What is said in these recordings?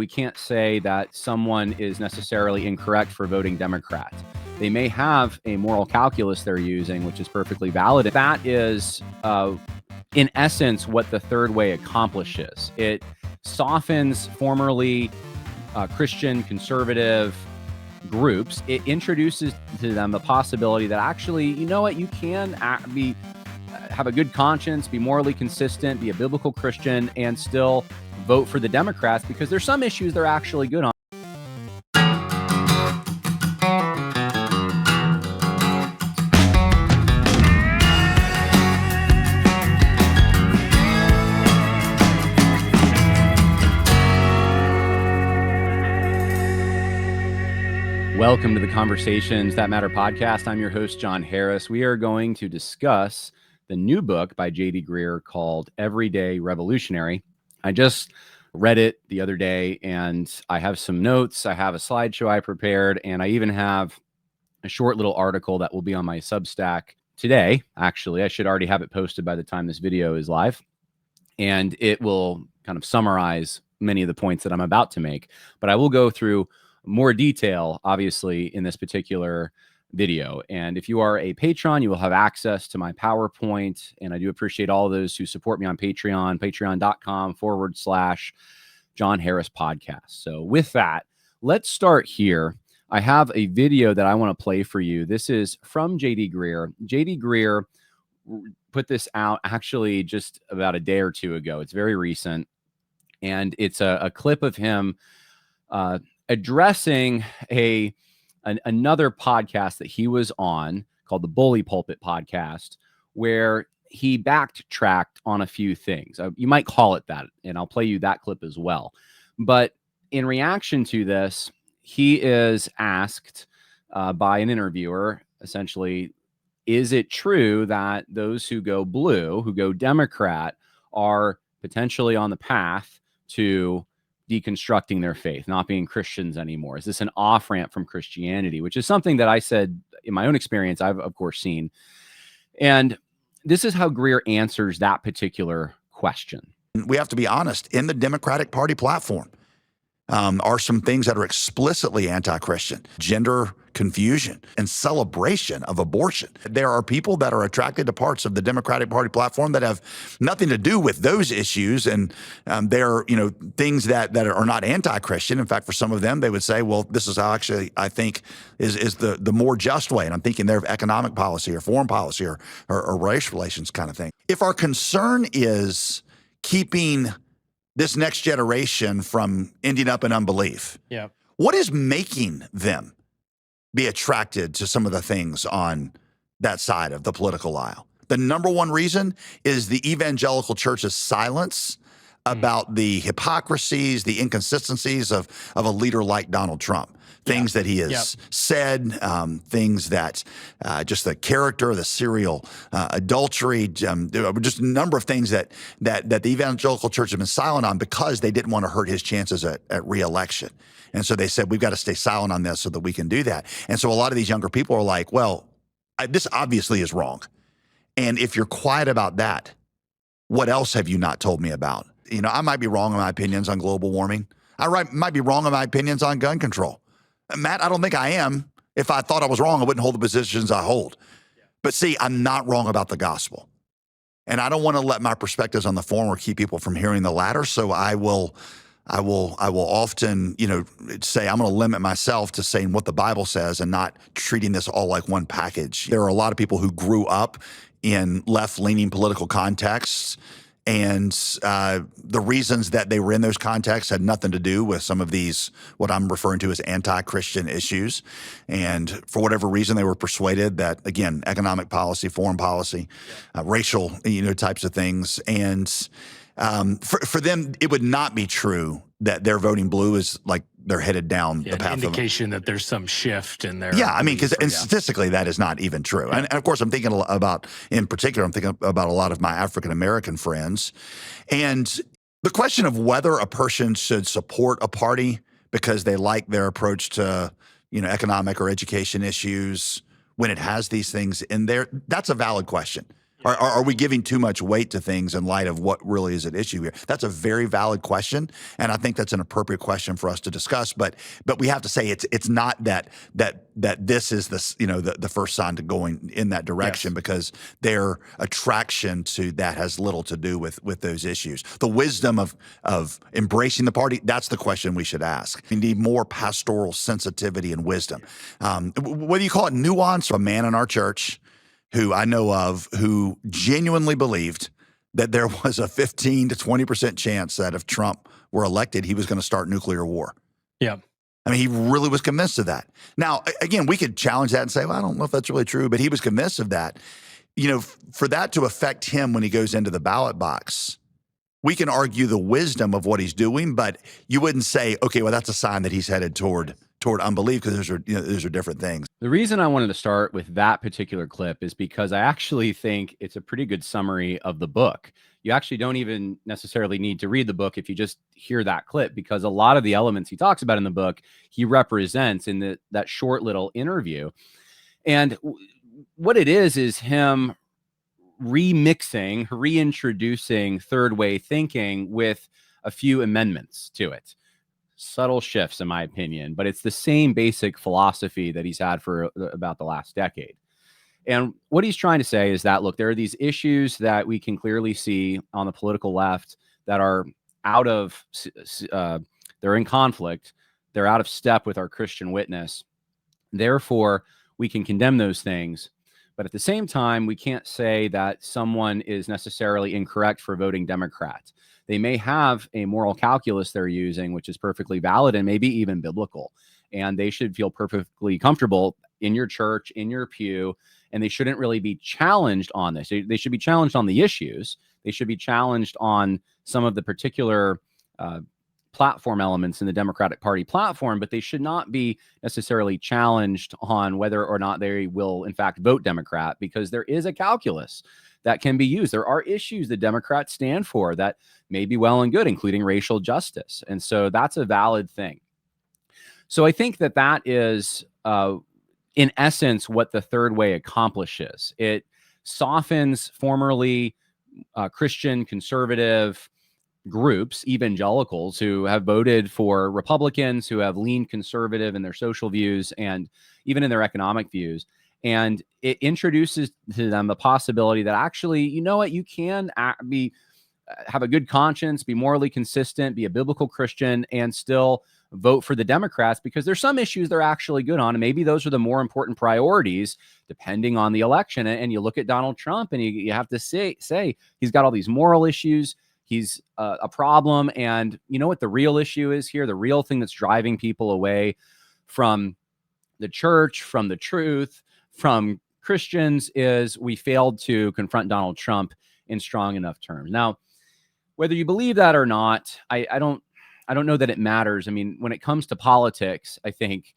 we can't say that someone is necessarily incorrect for voting Democrat. They may have a moral calculus they're using, which is perfectly valid. That is, in essence, what the third way accomplishes. It softens formerly Christian conservative groups. It introduces to them the possibility that actually, you know what, you can have a good conscience, be morally consistent, be a biblical Christian, and still vote for the Democrats because there's some issues they're actually good on. Welcome to the Conversations That Matter podcast. I'm your host, Jon Harris. We are going to discuss the new book by J.D. Greear called Everyday Revolutionary. I just read it the other day, and I have some notes. I have a slideshow I prepared, and I even have a short little article that will be on my Substack today. Actually, I should already have it posted by the time this video is live, and it will kind of summarize many of the points that I'm about to make. But I will go through more detail, obviously, in this particular video. And if you are a patron, you will have access to my PowerPoint. And I do appreciate all those who support me on Patreon, patreon.com/Jon Harris podcast. So with that, let's start here. I have a video that I want to play for you. This is from J.D. Greear. J.D. Greear put this out actually just about a day or two ago. It's very recent. And it's a clip of him addressing another podcast that he was on called the Bully Pulpit podcast, where he backtracked on a few things. You might call it that, and I'll play you that clip as well. But in reaction to this, he is asked by an interviewer, essentially, is it true that those who go blue, who go Democrat, are potentially on the path to deconstructing their faith, not being Christians anymore? Is this an off-ramp from Christianity? Which is something that I said in my own experience, I've of course seen. And this is how Greear answers that particular question. We have to be honest, in the Democratic Party platform are some things that are explicitly anti-Christian: gender confusion and celebration of abortion. There are people that are attracted to parts of the Democratic Party platform that have nothing to do with those issues, and they're things that are not anti-Christian. In fact, for some of them, they would say, well, this is how actually I think is the more just way. And I'm thinking there of economic policy or foreign policy or race relations kind of thing. If our concern is keeping this next generation from ending up in unbelief, what is making them be attracted to some of the things on that side of the political aisle? The number one reason is the evangelical church's silence about the hypocrisies, the inconsistencies of a leader like Donald Trump. Things that he has said, things that just the character, the serial adultery, just a number of things that the evangelical church has been silent on because they didn't want to hurt his chances at re-election. And so they said, we've got to stay silent on this so that we can do that. And so a lot of these younger people are like, well, this obviously is wrong. And if you're quiet about that, what else have you not told me about? I might be wrong in my opinions on global warming. I might be wrong in my opinions on gun control. Matt, I don't think I am. If I thought I was wrong, I wouldn't hold the positions I hold. But see, I'm not wrong about the gospel. And I don't want to let my perspectives on the former keep people from hearing the latter. So I will often, say I'm going to limit myself to saying what the Bible says and not treating this all like one package. There are a lot of people who grew up in left-leaning political contexts, and the reasons that they were in those contexts had nothing to do with some of these, what I'm referring to as anti-Christian issues. And for whatever reason, they were persuaded that, again, economic policy, foreign policy, racial, types of things. And for them, it would not be true that their voting blue is like they're headed down the path. An indication that there's some shift in their. Yeah, I mean, because statistically that is not even true. Yeah. And of course, I'm thinking about a lot of my African American friends, and the question of whether a person should support a party because they like their approach to economic or education issues when it has these things in there, that's a valid question. Are we giving too much weight to things in light of what really is at issue here? That's a very valid question, and I think that's an appropriate question for us to discuss. But we have to say it's not that this is the first sign to going in that direction, Yes. because their attraction to that has little to do with those issues. The wisdom of embracing the party, that's the question we should ask. We need more pastoral sensitivity and wisdom. Whether you call it nuance, a man in our church who I know of who genuinely believed that there was a 15 to 20% chance that if Trump were elected, he was going to start nuclear war. Yeah. I mean, he really was convinced of that. Now, again, we could challenge that and say, well, I don't know if that's really true, but he was convinced of that. For that to affect him when he goes into the ballot box, we can argue the wisdom of what he's doing, but you wouldn't say, okay, well, that's a sign that he's headed toward unbelief, because those are different things. The reason I wanted to start with that particular clip is because I actually think it's a pretty good summary of the book. You actually don't even necessarily need to read the book if you just hear that clip, because a lot of the elements he talks about in the book, he represents in that short little interview. And what it is him reintroducing third way thinking with a few amendments to it. Subtle shifts, in my opinion, but it's the same basic philosophy that he's had for about the last decade. And what he's trying to say is that, look, there are these issues that we can clearly see on the political left that are they're in conflict. They're out of step with our Christian witness. Therefore, we can condemn those things. But at the same time, we can't say that someone is necessarily incorrect for voting Democrat. They may have a moral calculus they're using, which is perfectly valid and maybe even biblical. And they should feel perfectly comfortable in your church, in your pew, and they shouldn't really be challenged on this. They should be challenged on the issues. They should be challenged on some of the particular platform elements in the Democratic Party platform, but they should not be necessarily challenged on whether or not they will, in fact, vote Democrat, because there is a calculus that can be used. There are issues the Democrats stand for that may be well and good, including racial justice. And so that's a valid thing. So I think that is, in essence, what the third way accomplishes. It softens formerly Christian conservative groups, evangelicals, who have voted for Republicans, who have leaned conservative in their social views and even in their economic views. And it introduces to them the possibility that actually, you know what, you can have a good conscience, be morally consistent, be a biblical Christian, and still vote for the Democrats, because there's some issues they're actually good on. And maybe those are the more important priorities depending on the election. And you look at Donald Trump and you have to say he's got all these moral issues. He's a problem. And you know what the real issue is here? The real thing that's driving people away from the church, from the truth, from Christians, is we failed to confront Donald Trump in strong enough terms. Now, whether you believe that or not, I don't know that it matters. I mean, when it comes to politics, I think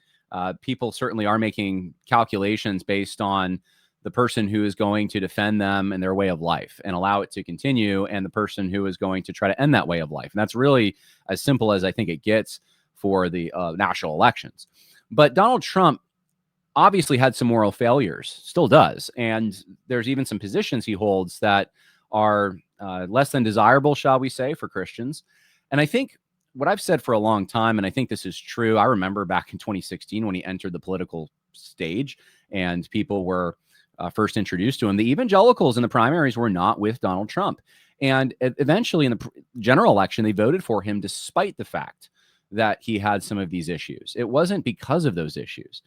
people certainly are making calculations based on the person who is going to defend them and their way of life and allow it to continue, and the person who is going to try to end that way of life. And that's really as simple as I think it gets for the national elections. But Donald Trump obviously had some moral failures, still does. And there's even some positions he holds that are less than desirable, shall we say, for Christians. And I think what I've said for a long time, and I think this is true, I remember back in 2016 when he entered the political stage and people were first introduced to him, the evangelicals in the primaries were not with Donald Trump. And eventually in the general election, they voted for him despite the fact that he had some of these issues. It wasn't because of those issues.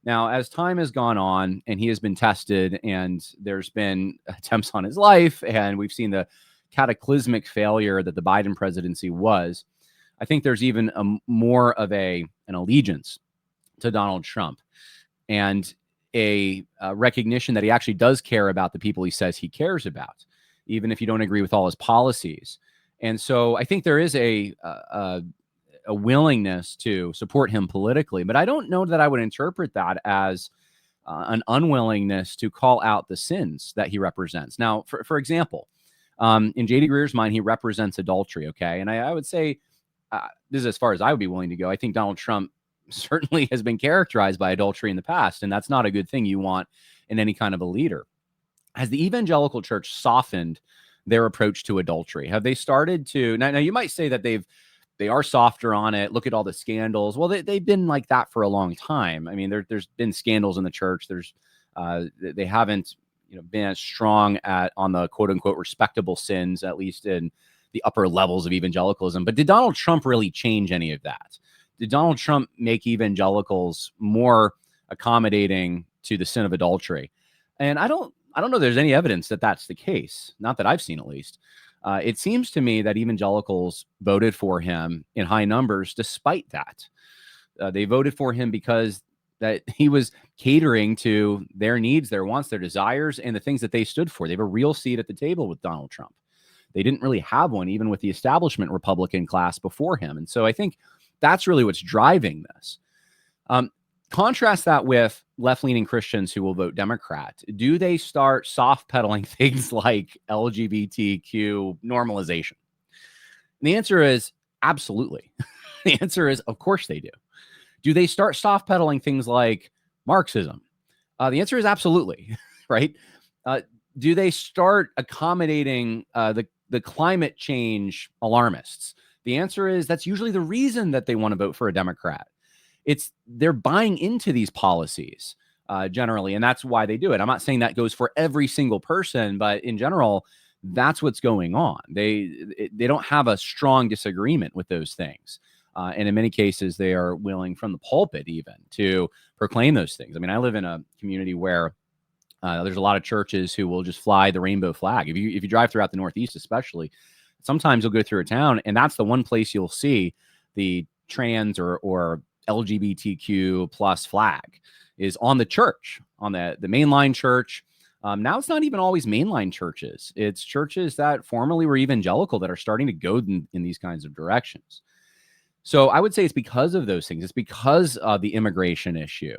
Now, as time has gone on and he has been tested and there's been attempts on his life, and we've seen the cataclysmic failure that the Biden presidency was, I think there's even more of an allegiance to Donald Trump and a recognition that he actually does care about the people he says he cares about, even if you don't agree with all his policies. And so I think there is a willingness to support him politically, but I don't know that I would interpret that as an unwillingness to call out the sins that he represents. Now, for example, in J.D. Greer's mind, he represents adultery, okay? And I would say, this is as far as I would be willing to go. I think Donald Trump certainly has been characterized by adultery in the past, and that's not a good thing you want in any kind of a leader. has the evangelical church softened their approach to adultery? Have they started to now you might say that they are softer on it. Look at all the scandals. Well, they've been like that for a long time. I mean, there's been scandals in the church. They haven't been as strong on the quote unquote respectable sins, at least in the upper levels of evangelicalism. But did Donald Trump really change any of that? Did Donald Trump make evangelicals more accommodating to the sin of adultery? And I don't know there's any evidence that that's the case. Not that I've seen, at least. It seems to me that evangelicals voted for him in high numbers despite that. They voted for him because that he was catering to their needs, their wants, their desires, and the things that they stood for. They have a real seat at the table with Donald Trump. They didn't really have one, even with the establishment Republican class before him. And so I think that's really what's driving this. Contrast that with left-leaning Christians who will vote Democrat. Do they start soft-pedaling things like LGBTQ normalization? And the answer is absolutely. The answer is, of course they do. Do they start soft-pedaling things like Marxism? The answer is absolutely, right? Do they start accommodating the climate change alarmists? The answer is that's usually the reason that they want to vote for a Democrat. They're buying into these policies generally, and that's why they do it. I'm not saying that goes for every single person, but in general, that's what's going on. They don't have a strong disagreement with those things. And in many cases, they are willing from the pulpit even to proclaim those things. I mean, I live in a community where there's a lot of churches who will just fly the rainbow flag. If you drive throughout the Northeast, especially, sometimes you'll go through a town and that's the one place you'll see the trans or LGBTQ plus flag is on the church, on the mainline church. Now it's not even always mainline churches. It's churches that formerly were evangelical that are starting to go in these kinds of directions. So I would say it's because of those things. It's because of the immigration issue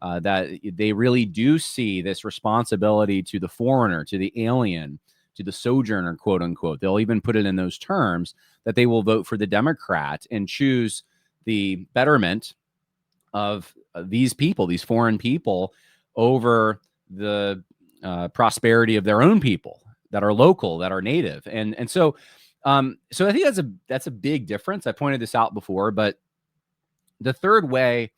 that they really do see this responsibility to the foreigner, to the alien, to the sojourner, quote unquote. They'll even put it in those terms that they will vote for the Democrat and choose the betterment of these people, these foreign people, over the prosperity of their own people that are local, that are native. And so I think that's a big difference. I pointed this out before, but the third way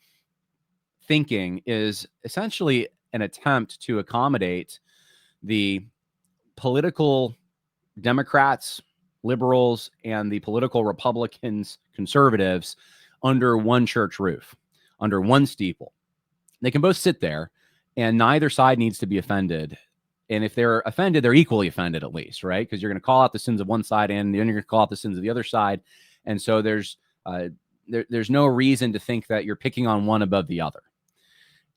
thinking is essentially an attempt to accommodate the political Democrats, liberals, and the political Republicans, conservatives under one church roof, under one steeple. They can both sit there and neither side needs to be offended. And if they're offended, they're equally offended at least, right? Because you're going to call out the sins of one side and then you're going to call out the sins of the other side. And so there's no reason to think that you're picking on one above the other.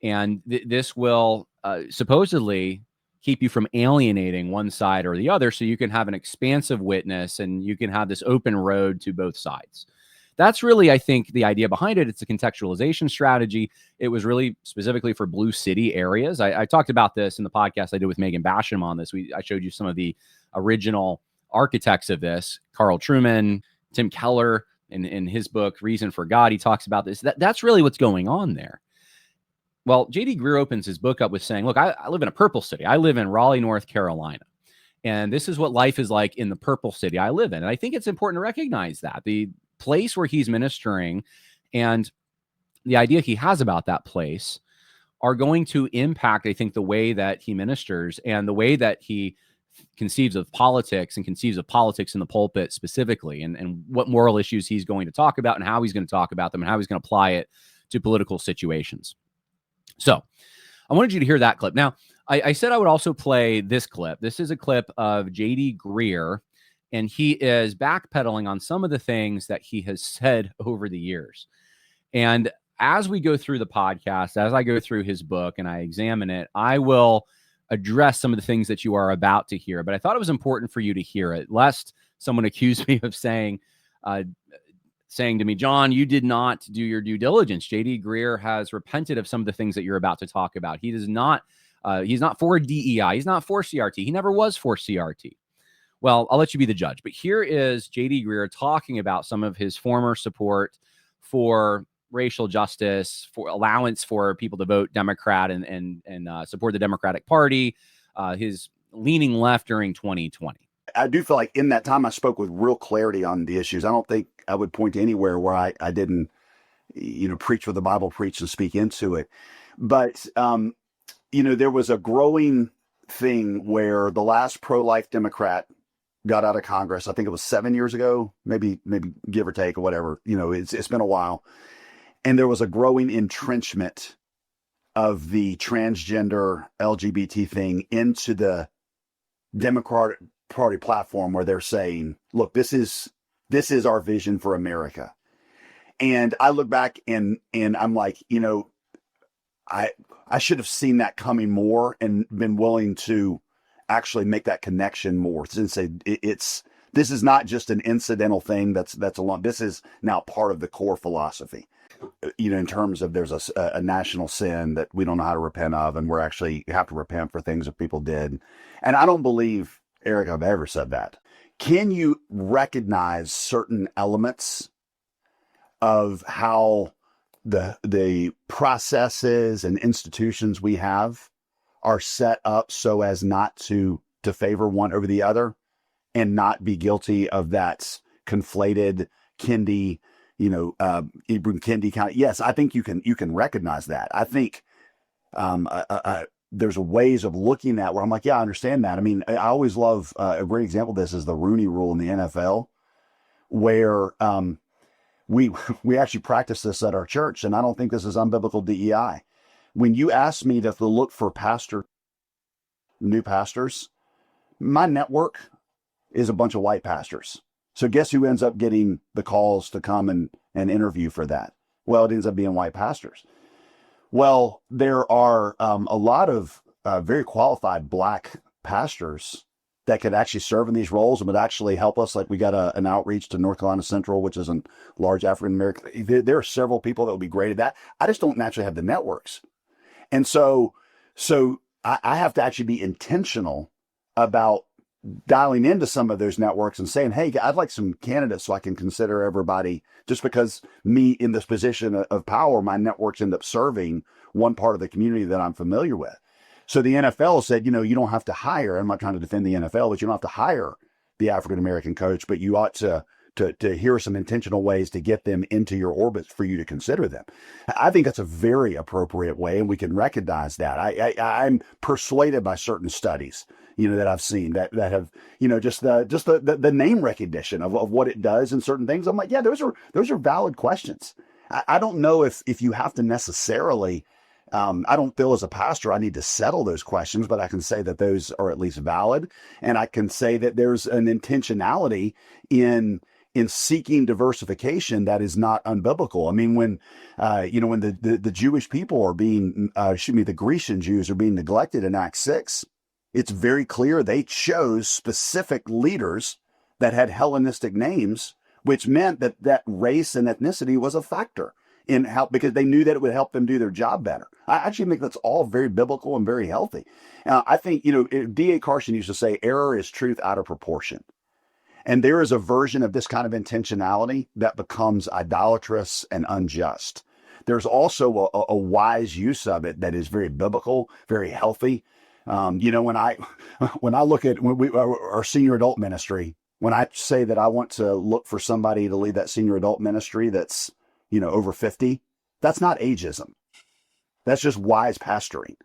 And this will supposedly keep you from alienating one side or the other so you can have an expansive witness and you can have this open road to both sides. That's really, I think, the idea behind it. It's a contextualization strategy. It was really specifically for blue city areas. I talked about this in the podcast I did with Megan Basham on this. I showed you some of the original architects of this, Carl Truman, Tim Keller, in his book, Reason for God. He talks about this. That's really what's going on there. Well, J.D. Greear opens his book up with saying, look, I live in a purple city. I live in Raleigh, North Carolina. And this is what life is like in the purple city I live in. And I think it's important to recognize that. The place where he's ministering and the idea he has about that place are going to impact, I think, the way that he ministers and the way that he conceives of politics and conceives of politics in the pulpit specifically, and what moral issues he's going to talk about and how he's going to talk about them and how he's going to apply it to political situations. So I wanted you to hear that clip. Now, I said I would also play this clip. This is a clip of J.D. Greear, and he is backpedaling on some of the things that he has said over the years. And as we go through the podcast, as I go through his book and I examine it, I will address some of the things that you are about to hear. But I thought it was important for you to hear it, lest someone accuse me of saying to me, Jon, you did not do your due diligence. J.D. Greear has repented of some of the things that you're about to talk about. He does not, he's not for DEI. He's not for CRT. He never was for CRT. Well, I'll let you be the judge. But here is J.D. Greear talking about some of his former support for racial justice, for allowance for people to vote Democrat and support the Democratic Party, his leaning left during 2020. I do feel like in that time I spoke with real clarity on the issues. I don't think I would point to anywhere where I didn't, preach what the Bible preached and speak into it. But, there was a growing thing where the last pro-life Democrat got out of Congress. I think it was 7 years ago, maybe give or take or whatever. It's been a while. And there was a growing entrenchment of the transgender LGBT thing into the Democratic Party platform, where they're saying, look, this is our vision for America. And I look back and I'm like, I should have seen that coming more and been willing to actually make that connection more and say this is not just an incidental thing that's along. This is now part of the core philosophy. In terms of there's a national sin that we don't know how to repent of, and we're actually have to repent for things that people did. And I don't believe, Eric, I've ever said that. Can you recognize certain elements of how the processes and institutions we have are set up so as not to favor one over the other, and not be guilty of that conflated Kendi, Ibram Kendi kind of? Yes, I think you can recognize that. I think there's ways of looking at where I'm like, yeah, I understand that. I mean, I always love a great example of this is the Rooney Rule in the NFL, where we actually practice this at our church, and I don't think this is unbiblical DEI. When you ask me to look for new pastors, my network is a bunch of white pastors. So guess who ends up getting the calls to come and interview for that? Well, it ends up being white pastors. Well, there are a lot of very qualified black pastors that could actually serve in these roles and would actually help us. Like we got an outreach to North Carolina Central, which is a large African American. There are several people that would be great at that. I just don't naturally have the networks. And so I have to actually be intentional about dialing into some of those networks and saying, hey, I'd like some candidates so I can consider everybody, just because me in this position of power, my networks end up serving one part of the community that I'm familiar with. So the NFL said, you don't have to hire, I'm not trying to defend the NFL, but you don't have to hire the African-American coach, but you ought to hear some intentional ways to get them into your orbit for you to consider them. I think that's a very appropriate way, and we can recognize that. I'm persuaded by certain studies, that I've seen that have, just the name recognition of what it does and certain things. I'm like, yeah, those are valid questions. I don't know if you have to necessarily, I don't feel as a pastor I need to settle those questions, but I can say that those are at least valid. And I can say that there's an intentionality in seeking diversification that is not unbiblical. I mean, when the Jewish people are being, the Grecian Jews are being neglected in Acts 6, it's very clear they chose specific leaders that had Hellenistic names, which meant that race and ethnicity was a factor in how, because they knew that it would help them do their job better. I actually think that's all very biblical and very healthy. I think, D.A. Carson used to say, error is truth out of proportion. And there is a version of this kind of intentionality that becomes idolatrous and unjust. There's also a wise use of it that is very biblical, very healthy. When I look at our senior adult ministry, when I say that I want to look for somebody to lead that senior adult ministry that's, over 50, that's not ageism. That's just wise pastoring.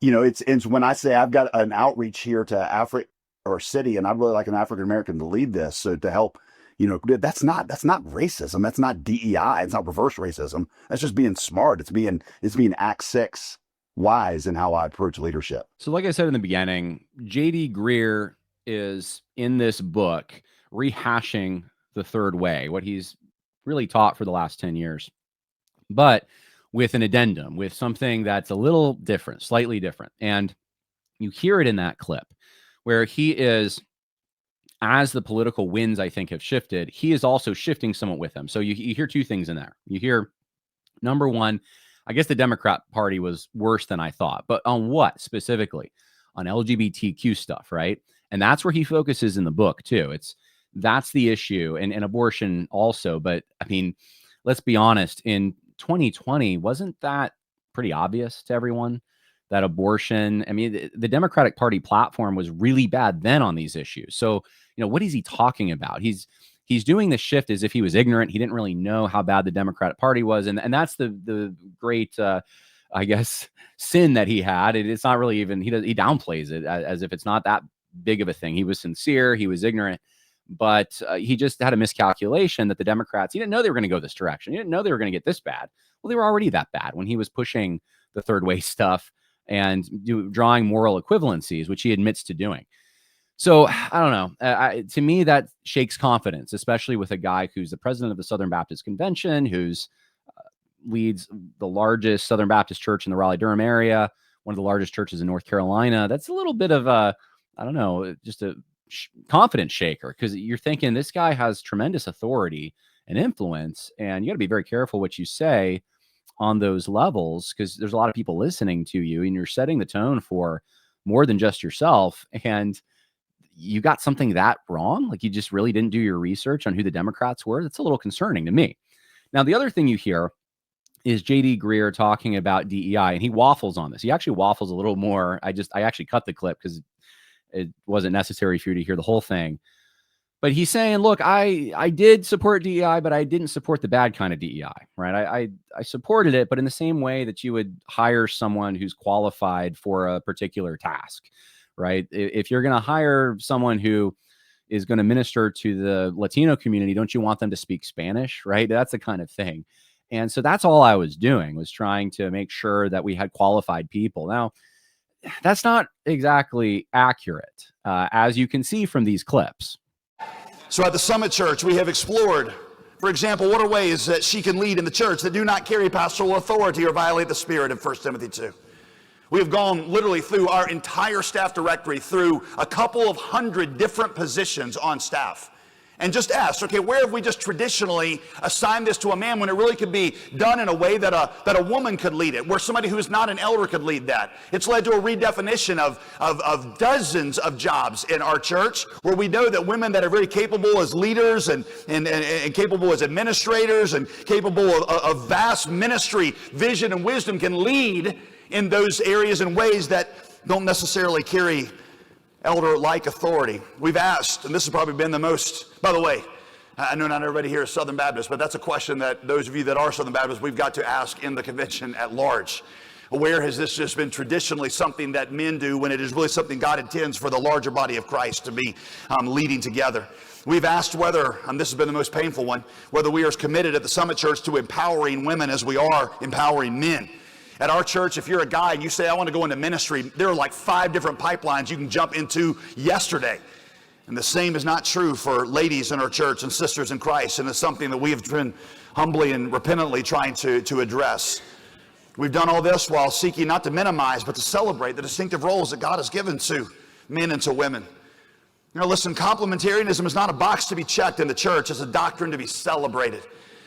It's when I say I've got an outreach here to Africa or city, and I'd really like an African American to lead this, so to help, that's not racism. That's not DEI. It's not reverse racism. That's just being smart. It's being Act 6 wise in how I approach leadership. So like I said in the beginning, J.D. Greear is in this book rehashing the third way, what he's really taught for the last 10 years, but with an addendum, with something that's a little different, slightly different. And you hear it in that clip where he is, as the political winds, I think, have shifted, he is also shifting somewhat with them. So you hear two things in there. You hear, number one, I guess the Democrat Party was worse than I thought, but on what specifically? On LGBTQ stuff, right? And that's where he focuses in the book too. That's the issue, and abortion also. But I mean, let's be honest, in 2020, wasn't that pretty obvious to everyone that abortion, I mean, the Democratic Party platform was really bad then on these issues. So, what is he talking about? He's doing the shift as if he was ignorant. He didn't really know how bad the Democratic Party was. And that's the great, I guess, sin that he had. It's not really even, he downplays it as if it's not that big of a thing. He was sincere. He was ignorant. But he just had a miscalculation that the Democrats, he didn't know they were going to go this direction. He didn't know they were going to get this bad. Well, they were already that bad when he was pushing the third way stuff and drawing moral equivalencies, which he admits to doing. So I don't know. To me, that shakes confidence, especially with a guy who's the president of the Southern Baptist Convention, who's leads the largest Southern Baptist church in the Raleigh-Durham area, one of the largest churches in North Carolina. That's a little bit of a, I don't know, just a confidence shaker, because you're thinking this guy has tremendous authority and influence, and you got to be very careful what you say on those levels, because there's a lot of people listening to you, and you're setting the tone for more than just yourself. And you got something that wrong, like you just really didn't do your research on who the Democrats were. That's a little concerning to me. Now, the other thing you hear is J.D. Greear talking about DEI, and he waffles on this. He actually waffles a little more. I actually cut the clip because it wasn't necessary for you to hear the whole thing. But he's saying, look, I did support DEI, but I didn't support the bad kind of DEI, right? I supported it, but in the same way that you would hire someone who's qualified for a particular task, right? If you're going to hire someone who is going to minister to the Latino community, don't you want them to speak Spanish, right? That's the kind of thing. And so that's all I was doing, was trying to make sure that we had qualified people. Now, that's not exactly accurate, as you can see from these clips. So at the Summit Church, we have explored, for example, what are ways that she can lead in the church that do not carry pastoral authority or violate the spirit of 1 Timothy 2. We have gone literally through our entire staff directory, through a couple of hundred different positions on staff, and just asked, okay, where have we just traditionally assigned this to a man when it really could be done in a way that a woman could lead it, where somebody who is not an elder could lead that? It's led to a redefinition of dozens of jobs in our church, where we know that women that are very capable as leaders and capable as administrators and capable of vast ministry vision and wisdom can lead in those areas in ways that don't necessarily carry elder-like authority. We've asked, and this has probably been the most, by the way, I know not everybody here is Southern Baptist, but that's a question that those of you that are Southern Baptist, we've got to ask in the convention at large. Where has this just been traditionally something that men do when it is really something God intends for the larger body of Christ to be leading together? We've asked whether, and this has been the most painful one, whether we are as committed at the Summit Church to empowering women as we are empowering men. At our church, if you're a guy and you say, I want to go into ministry, there are like 5 different pipelines you can jump into yesterday. And the same is not true for ladies in our church and sisters in Christ. And it's something that we have been humbly and repentantly trying to address. We've done all this while seeking not to minimize, but to celebrate the distinctive roles that God has given to men and to women. Listen, complementarianism is not a box to be checked in the church. It's a doctrine to be celebrated.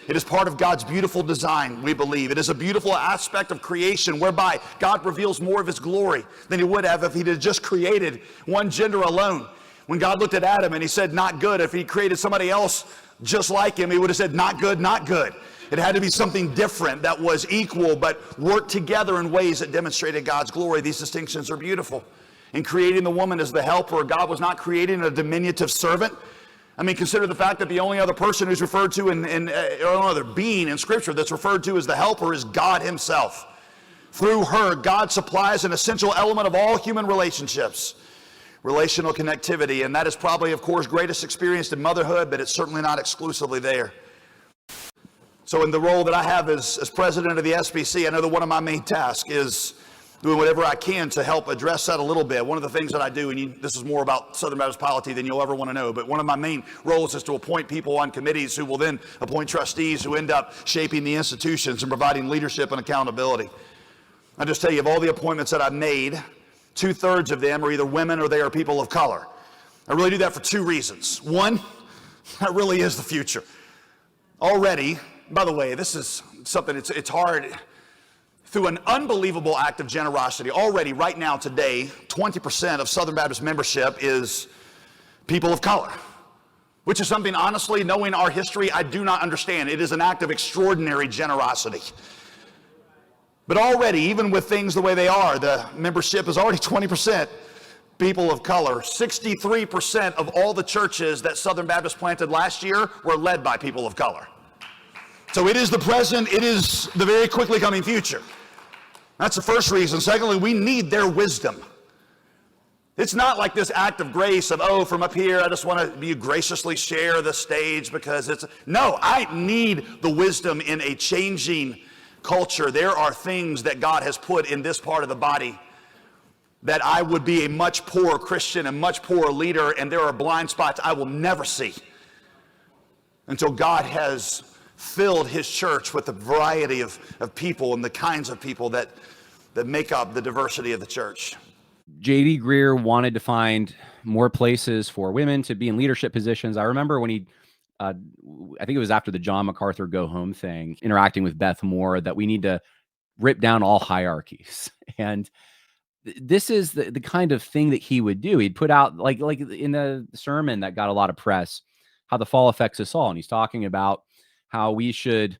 It is part of God's beautiful design, we believe. It is a beautiful aspect of creation whereby God reveals more of his glory than he would have if he had just created one gender alone. When God looked at Adam and he said, not good, if he created somebody else just like him, he would have said, not good, not good. It had to be something different that was equal but worked together in ways that demonstrated God's glory. These distinctions are beautiful. In creating the woman as the helper, God was not creating a diminutive servant. I mean, consider the fact that the only other person who's referred to or only other being in Scripture that's referred to as the helper is God himself. Through her, God supplies an essential element of all human relationships, relational connectivity, and that is probably, of course, greatest experienced in motherhood, but it's certainly not exclusively there. So in the role that I have as president of the SBC, I know that one of my main tasks is doing whatever I can to help address that a little bit. One of the things that I do, and this is more about Southern Baptist polity than you'll ever want to know, but one of my main roles is to appoint people on committees who will then appoint trustees who end up shaping the institutions and providing leadership and accountability. I just tell you, of all the appointments that I've made, 2/3 of them are either women or they are people of color. I really do that for 2 reasons. One, that really is the future. Already, by the way, this is something, it's hard. Through an unbelievable act of generosity, already right now today, 20% of Southern Baptist membership is people of color, which is something, honestly, knowing our history, I do not understand. It is an act of extraordinary generosity. But already, even with things the way they are, the membership is already 20% people of color. 63% of all the churches that Southern Baptist planted last year were led by people of color. So it is the present, it is the very quickly coming future. That's the first reason. Secondly, we need their wisdom. It's not like this act of grace of, oh, from up here, I just want to graciously share the stage because it's, no, I need the wisdom in a changing culture. There are things that God has put in this part of the body that I would be a much poorer Christian and much poorer leader, and there are blind spots I will never see until God has filled his church with a variety of people and the kinds of people that make up the diversity of the church. J.D. Greear wanted to find more places for women to be in leadership positions. I remember when he, I think it was after the John MacArthur go home thing, interacting with Beth Moore, that we need to rip down all hierarchies. And this is the kind of thing that he would do. He'd put out, like in the sermon that got a lot of press, how the fall affects us all. And he's talking about how we should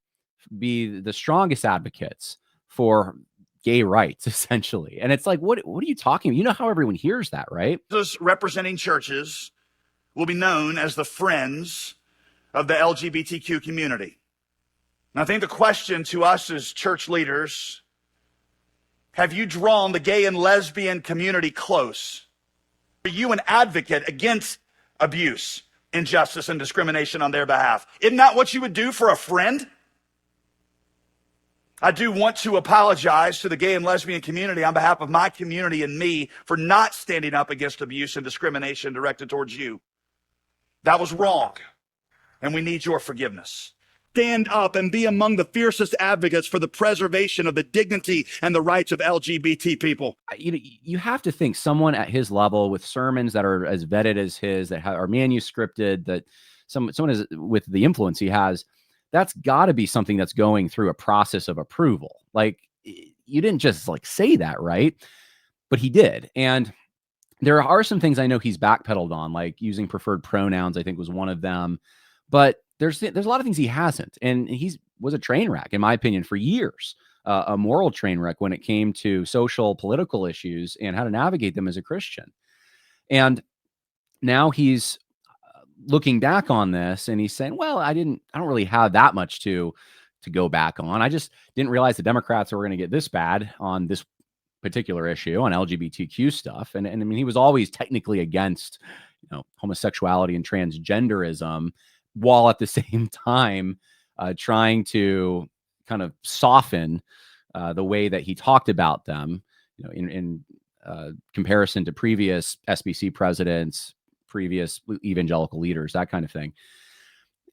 be the strongest advocates for gay rights, essentially. And it's like, what are you talking about? You know how everyone hears that, right? Those representing churches will be known as the friends of the LGBTQ community. And I think the question to us as church leaders, have you drawn the gay and lesbian community close? Are you an advocate against abuse, injustice, and discrimination on their behalf? Isn't that what you would do for a friend? I do want to apologize to the gay and lesbian community on behalf of my community and me for not standing up against abuse and discrimination directed towards you. That was wrong, and we need your forgiveness. Stand up and be among the fiercest advocates for the preservation of the dignity and the rights of LGBT people. You have to think someone at his level with sermons that are as vetted as his, that are manuscripted, that someone is with the influence he has, that's got to be something that's going through a process of approval. Like, you didn't just say that, right? But he did. And there are some things I know he's backpedaled on, like using preferred pronouns, I think was one of them. But there's a lot of things he hasn't. And was a train wreck, in my opinion, for years, a moral train wreck when it came to social, political issues and how to navigate them as a Christian. And now he's looking back on this and he's saying, well, I don't really have that much to go back on. I just didn't realize the Democrats were going to get this bad on this particular issue, on LGBTQ stuff. And I mean, he was always technically against, homosexuality and transgenderism, while at the same time trying to kind of soften the way that he talked about them, in comparison to previous SBC presidents, previous evangelical leaders, that kind of thing.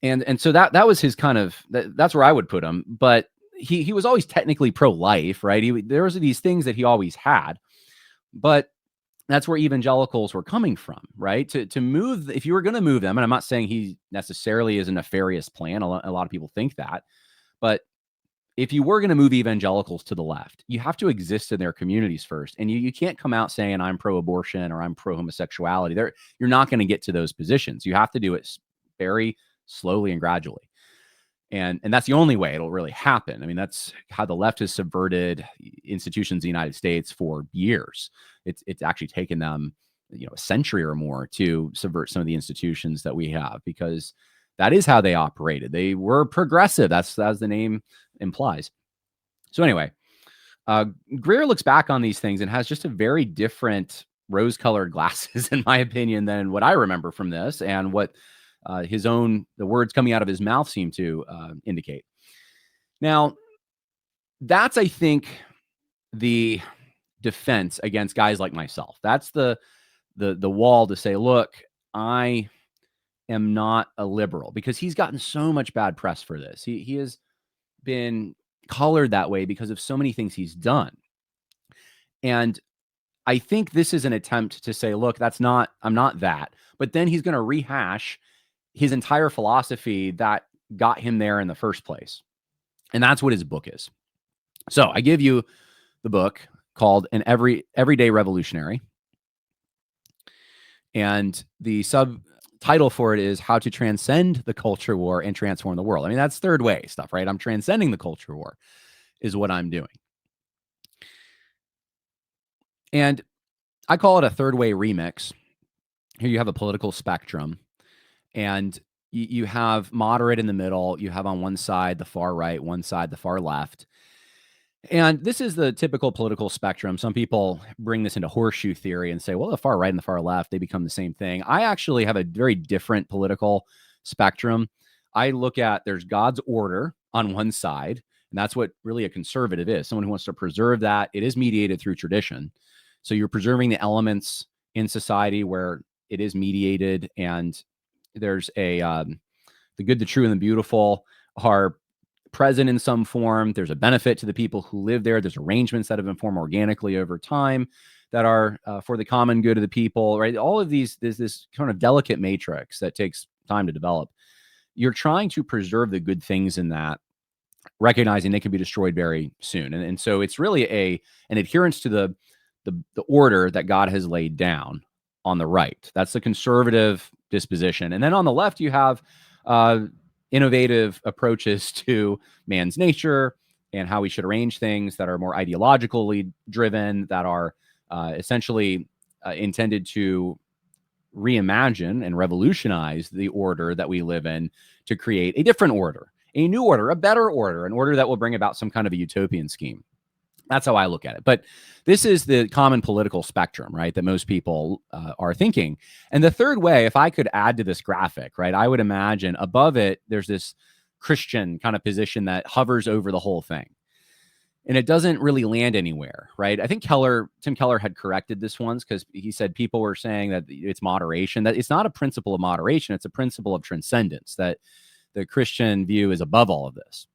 And so that was his kind of, that's where I would put him. But he was always technically pro-life, right? There was these things that he always had, but that's where evangelicals were coming from, right? To move, if you were going to move them, and I'm not saying he necessarily is a nefarious plan. A lot of people think that, but if you were going to move evangelicals to the left, you have to exist in their communities first. And you can't come out saying I'm pro-abortion or I'm pro-homosexuality. You're not going to get to those positions. You have to do it very slowly and gradually. And that's the only way it'll really happen. I mean, that's how the left has subverted institutions in the United States for years. It's actually taken them, a century or more to subvert some of the institutions that we have, because that is how they operated. They were progressive. That's as the name implies. So anyway, Greear looks back on these things and has just a very different rose-colored glasses, in my opinion, than what I remember from this and what the words coming out of his mouth seem to indicate. Now, that's, I think, the defense against guys like myself. That's the wall to say, look, I am not a liberal, because he's gotten so much bad press for this. He has been colored that way because of so many things he's done. And I think this is an attempt to say, look, I'm not that. But then he's going to rehash his entire philosophy that got him there in the first place. And that's what his book is. So I give you the book called An Everyday Revolutionary. And the subtitle for it is How to Transcend the Culture War and Transform the World. I mean, that's third way stuff, right? I'm transcending the culture war is what I'm doing. And I call it a third way remix. Here you have a political spectrum, and you have moderate in the middle. You have on one side the far right, one side the far left. And this is the typical political spectrum. Some people bring this into horseshoe theory and say, well, the far right and the far left, they become the same thing. I actually have a very different political spectrum. I look at there's God's order on one side, and that's what really a conservative is, someone who wants to preserve that. It is mediated through tradition. So you're preserving the elements in society where it is mediated, and there's the good, the true, and the beautiful are present in some form. There's a benefit to the people who live there. There's arrangements that have been formed organically over time that are for the common good of the people, right? All of these, there's this kind of delicate matrix that takes time to develop. You're trying to preserve the good things in that, recognizing they can be destroyed very soon. And so it's really an adherence to the order that God has laid down on the right. That's the conservative disposition. And then on the left, you have innovative approaches to man's nature and how we should arrange things that are more ideologically driven, that are essentially intended to reimagine and revolutionize the order that we live in to create a different order, a new order, a better order, an order that will bring about some kind of a utopian scheme. That's how I look at it. But this is the common political spectrum, right, that most people are thinking. And the third way, if I could add to this graphic, right, I would imagine above it, there's this Christian kind of position that hovers over the whole thing. And it doesn't really land anywhere, right? I think Tim Keller had corrected this once, because he said people were saying that it's moderation, that it's not a principle of moderation. It's a principle of transcendence, that the Christian view is above all of this.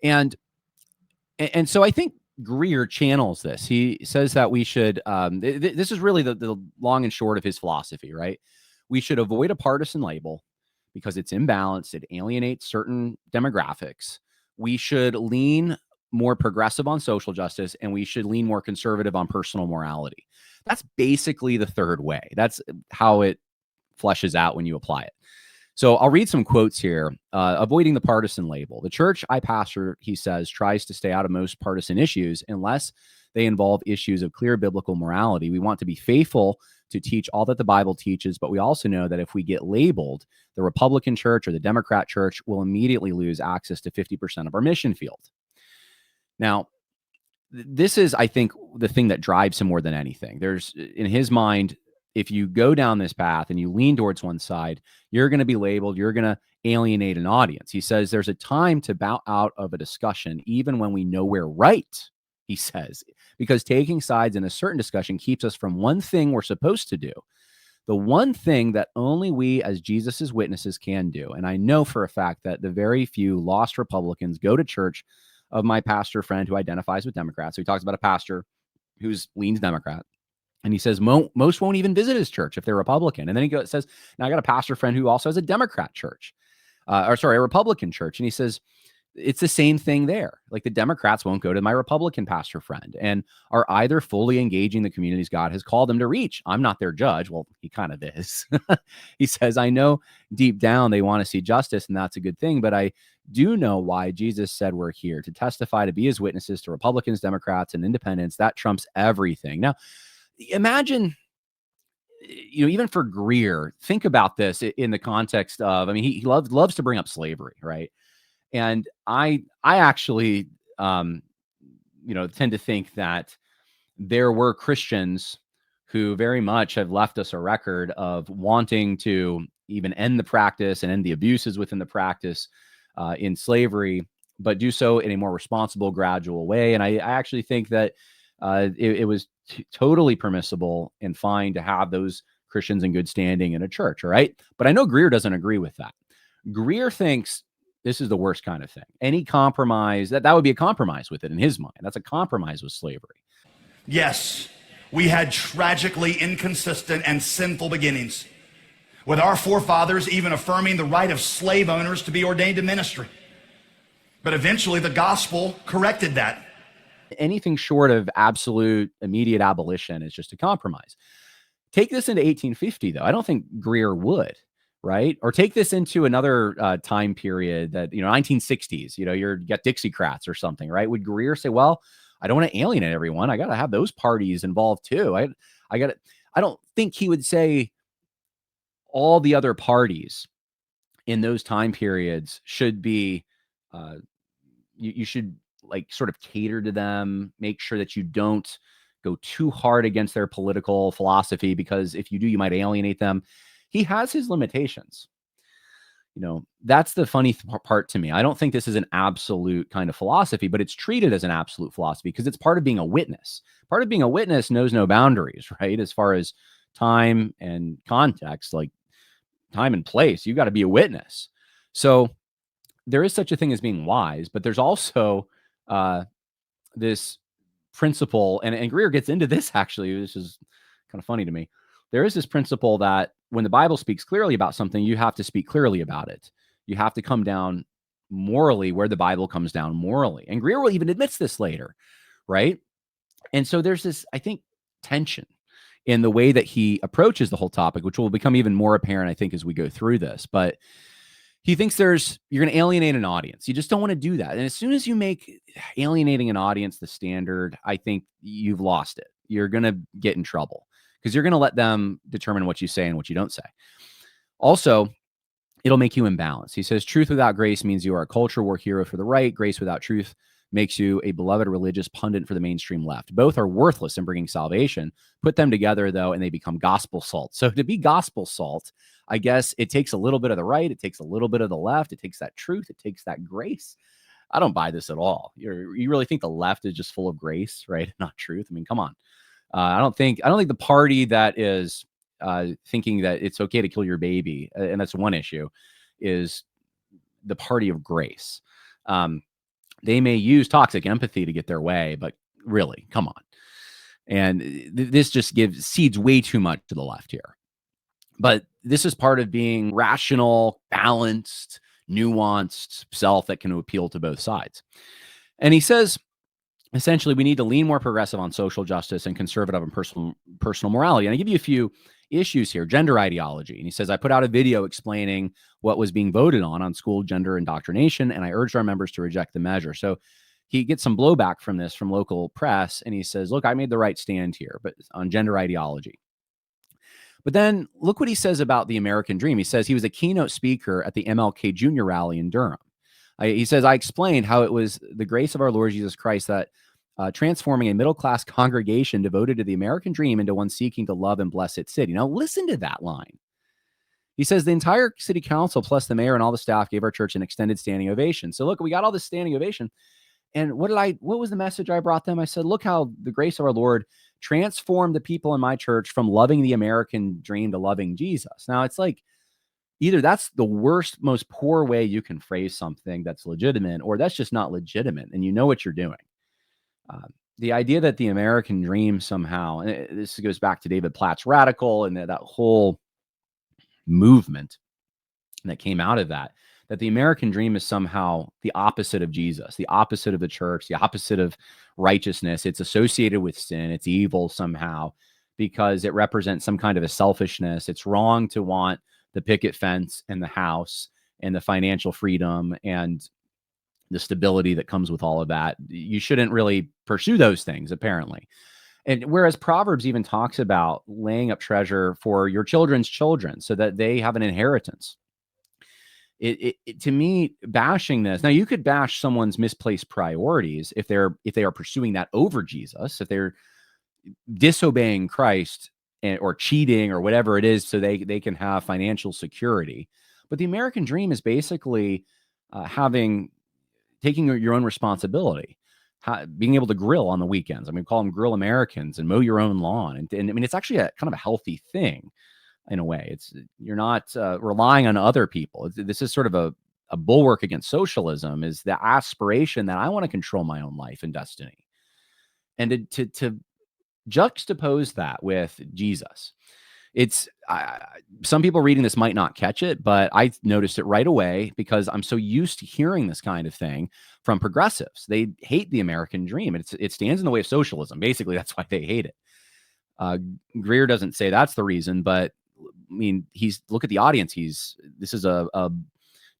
And so I think Greear channels this. He says that we should, this is really the long and short of his philosophy, right? We should avoid a partisan label because it's imbalanced. It alienates certain demographics. We should lean more progressive on social justice, and we should lean more conservative on personal morality. That's basically the third way. That's how it fleshes out when you apply it. So I'll read some quotes here. Avoiding the partisan label. The church I pastor, he says, tries to stay out of most partisan issues unless they involve issues of clear biblical morality. We want to be faithful to teach all that the Bible teaches, but we also know that if we get labeled, the Republican church or the Democrat church will immediately lose access to 50% of our mission field. Now, this is, I think, the thing that drives him more than anything. There's, in his mind, if you go down this path and you lean towards one side, you're going to be labeled, you're going to alienate an audience. He says there's a time to bow out of a discussion, even when we know we're right, he says, because taking sides in a certain discussion keeps us from one thing we're supposed to do, the one thing that only we as Jesus's witnesses can do. And I know for a fact that the very few lost Republicans go to church of my pastor friend who identifies with Democrats. So he talks about a pastor who's leans Democrat. And he says most won't even visit his church if they're Republican. And then he says, now I got a pastor friend who also has a Democrat church, a Republican church. And he says, it's the same thing there. Like, the Democrats won't go to my Republican pastor friend and are either fully engaging the communities God has called them to reach. I'm not their judge. Well, he kind of is. He says, I know deep down they want to see justice, and that's a good thing. But I do know why Jesus said we're here to testify, to be his witnesses to Republicans, Democrats, and independents. That trumps everything. Now, imagine, even for Greear, think about this in the context of, he loves to bring up slavery, right? And I actually, tend to think that there were Christians who very much have left us a record of wanting to even end the practice and end the abuses within the practice in slavery, but do so in a more responsible, gradual way. And I actually think that it was totally permissible and fine to have those Christians in good standing in a church, all right? But I know Greear doesn't agree with that. Greear thinks this is the worst kind of thing. Any compromise, that would be a compromise with it in his mind. That's a compromise with slavery. Yes, we had tragically inconsistent and sinful beginnings, with our forefathers even affirming the right of slave owners to be ordained to ministry. But eventually the gospel corrected that. Anything short of absolute immediate abolition is just a compromise. Take this into 1850, though. I don't think Greear would, right? Or take this into another time period that, 1960s, you got Dixiecrats or something, right? Would Greear say, well, I don't want to alienate everyone. I got to have those parties involved too. I don't think he would say all the other parties in those time periods should be, you should like sort of cater to them, make sure that you don't go too hard against their political philosophy, because if you do, you might alienate them. He has his limitations. That's the funny part to me. I don't think this is an absolute kind of philosophy, but it's treated as an absolute philosophy because it's part of being a witness. Part of being a witness knows no boundaries, right? As far as time and context, like time and place, you got to be a witness. So there is such a thing as being wise, but there's also this principle, and Greear gets into this actually, this is kind of funny to me. There is this principle that when the Bible speaks clearly about something, you have to speak clearly about it. You have to come down morally where the Bible comes down morally. And Greear will even admits this later, right? And so there's this, I think, tension in the way that he approaches the whole topic, which will become even more apparent, I think, as we go through this. But he thinks you're going to alienate an audience. You just don't want to do that. And as soon as you make alienating an audience the standard, I think you've lost it. You're going to get in trouble because you're going to let them determine what you say and what you don't say. Also, it'll make you imbalanced. He says, truth without grace means you are a culture war hero for the right. Grace without truth makes you a beloved religious pundit for the mainstream left. Both are worthless in bringing salvation. Put them together, though, and they become gospel salt. So to be gospel salt, I guess it takes a little bit of the right. It takes a little bit of the left. It takes that truth. It takes that grace. I don't buy this at all. You really think the left is just full of grace, right? Not truth. I mean, come on. I don't think the party that is thinking that it's okay to kill your baby, and that's one issue, is the party of grace. They may use toxic empathy to get their way, but really, come on. And this just seeds way too much to the left here. But this is part of being rational, balanced, nuanced self that can appeal to both sides. And he says, essentially, we need to lean more progressive on social justice and conservative on personal morality. And I give you a few issues here. Gender ideology. And he says, I put out a video explaining what was being voted on school gender indoctrination, and I urged our members to reject the measure. So he gets some blowback from this from local press, and he says, look, I made the right stand here, but on gender ideology. But then look what he says about the American dream. He says he was a keynote speaker at the MLK Jr. rally in Durham. He says, I explained how it was the grace of our Lord Jesus Christ that transforming a middle-class congregation devoted to the American dream into one seeking to love and bless its city. Now, listen to that line. He says, the entire city council plus the mayor and all the staff gave our church an extended standing ovation. So look, we got all this standing ovation. And what was the message I brought them? I said, look how the grace of our Lord transformed the people in my church from loving the American dream to loving Jesus. Now, it's like, either that's the worst, most poor way you can phrase something that's legitimate, or that's just not legitimate, and you know what you're doing. The idea that the American dream somehow, and this goes back to David Platt's Radical and that whole movement that came out of that the American dream is somehow the opposite of Jesus, the opposite of the church, the opposite of righteousness. It's associated with sin. It's evil somehow because it represents some kind of a selfishness. It's wrong to want the picket fence and the house and the financial freedom and the stability that comes with all of that. You shouldn't really pursue those things, apparently. And whereas Proverbs even talks about laying up treasure for your children's children so that they have an inheritance. It to me, bashing this. Now, you could bash someone's misplaced priorities if they are pursuing that over Jesus, if they're disobeying Christ or cheating or whatever it is so they can have financial security. But the American dream is basically taking your own responsibility, being able to grill on the weekends. I mean, we call them grill Americans and mow your own lawn. And I mean, it's actually a kind of a healthy thing in a way. You're not relying on other people. This is sort of a bulwark against socialism, is the aspiration that I want to control my own life and destiny. And to juxtapose that with Jesus, some people reading this might not catch it, but I noticed it right away because I'm so used to hearing this kind of thing from progressives. They hate the American dream. It stands in the way of socialism. Basically, that's why they hate it. Greear doesn't say that's the reason, but I mean, look at the audience. This is a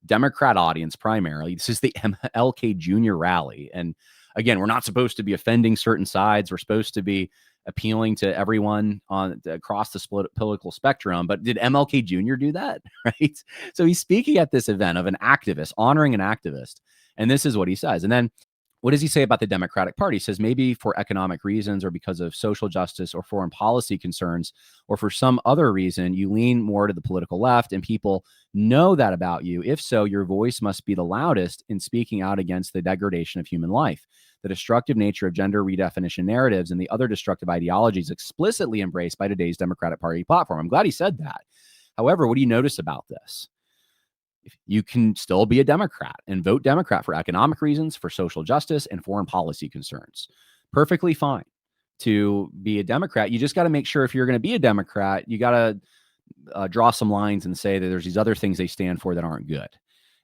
Democrat audience primarily. This is the MLK Jr. rally. And again, we're not supposed to be offending certain sides. We're supposed to be appealing to everyone across the political spectrum. But did MLK Jr. do that? Right? So he's speaking at this event of an activist, honoring an activist. And this is what he says. And then what does he say about the Democratic Party? He says maybe for economic reasons or because of social justice or foreign policy concerns or for some other reason, you lean more to the political left and people know that about you. If so, your voice must be the loudest in speaking out against the degradation of human life, the destructive nature of gender redefinition narratives, and the other destructive ideologies explicitly embraced by today's Democratic Party platform. I'm glad he said that. However, what do you notice about this? You can still be a Democrat and vote Democrat for economic reasons, for social justice, and foreign policy concerns. Perfectly fine to be a Democrat. You just got to make sure if you're going to be a Democrat, you got to draw some lines and say that there's these other things they stand for that aren't good.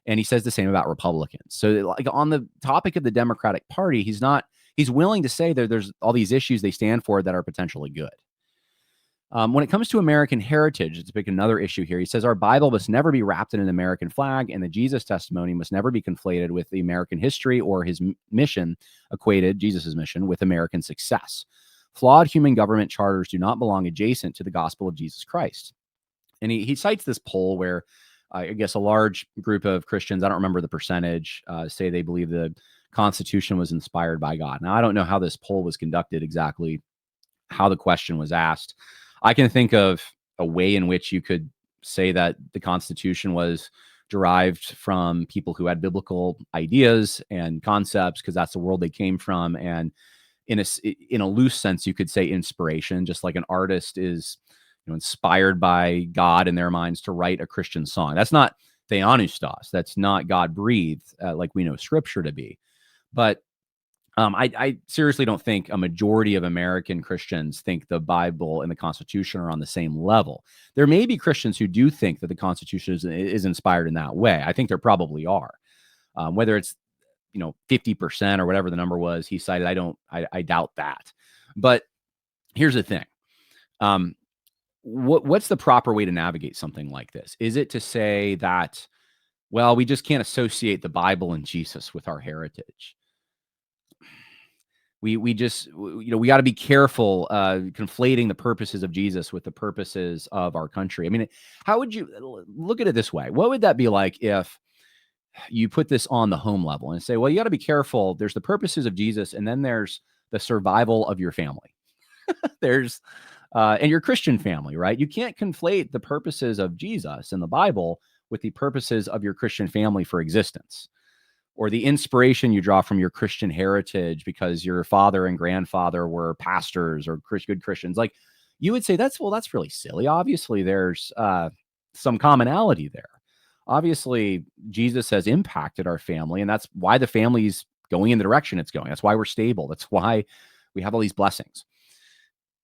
And he says the same about Republicans. So like on the topic of the Democratic Party, he's willing to say that there's all these issues they stand for that are potentially good. When it comes to American heritage, it's another issue here. He says our Bible must never be wrapped in an American flag, and the Jesus testimony must never be conflated with the American history or his mission, equated, Jesus's mission, with American success. Flawed human government charters do not belong adjacent to the gospel of Jesus Christ. And he cites this poll where I guess a large group of Christians, I don't remember the percentage, say they believe the Constitution was inspired by God. Now, I don't know how this poll was conducted exactly, how the question was asked. I can think of a way in which you could say that the Constitution was derived from people who had biblical ideas and concepts because that's the world they came from. And in a loose sense, you could say inspiration, just like an artist is inspired by God in their minds to write a Christian song. That's not theanustos. That's not God breathed like we know Scripture to be. But I seriously don't think a majority of American Christians think the Bible and the Constitution are on the same level. There may be Christians who do think that the Constitution is inspired in that way. I think there probably are. Whether it's 50% or whatever the number was he cited, I doubt that. But here's the thing. What's the proper way to navigate something like this? Is it to say that, well, we just can't associate the Bible and Jesus with our heritage? We just, we got to be careful conflating the purposes of Jesus with the purposes of our country. I mean, how would you look at it this way? What would that be like if you put this on the home level and say, well, you got to be careful. There's the purposes of Jesus, and then there's the survival of your family. There's and your Christian family, right? You can't conflate the purposes of Jesus in the Bible with the purposes of your Christian family for existence, or the inspiration you draw from your Christian heritage because your father and grandfather were pastors or good Christians. Like, you would say that's really silly. Obviously, there's some commonality there. Obviously, Jesus has impacted our family, and that's why the family's going in the direction it's going. That's why we're stable. That's why we have all these blessings.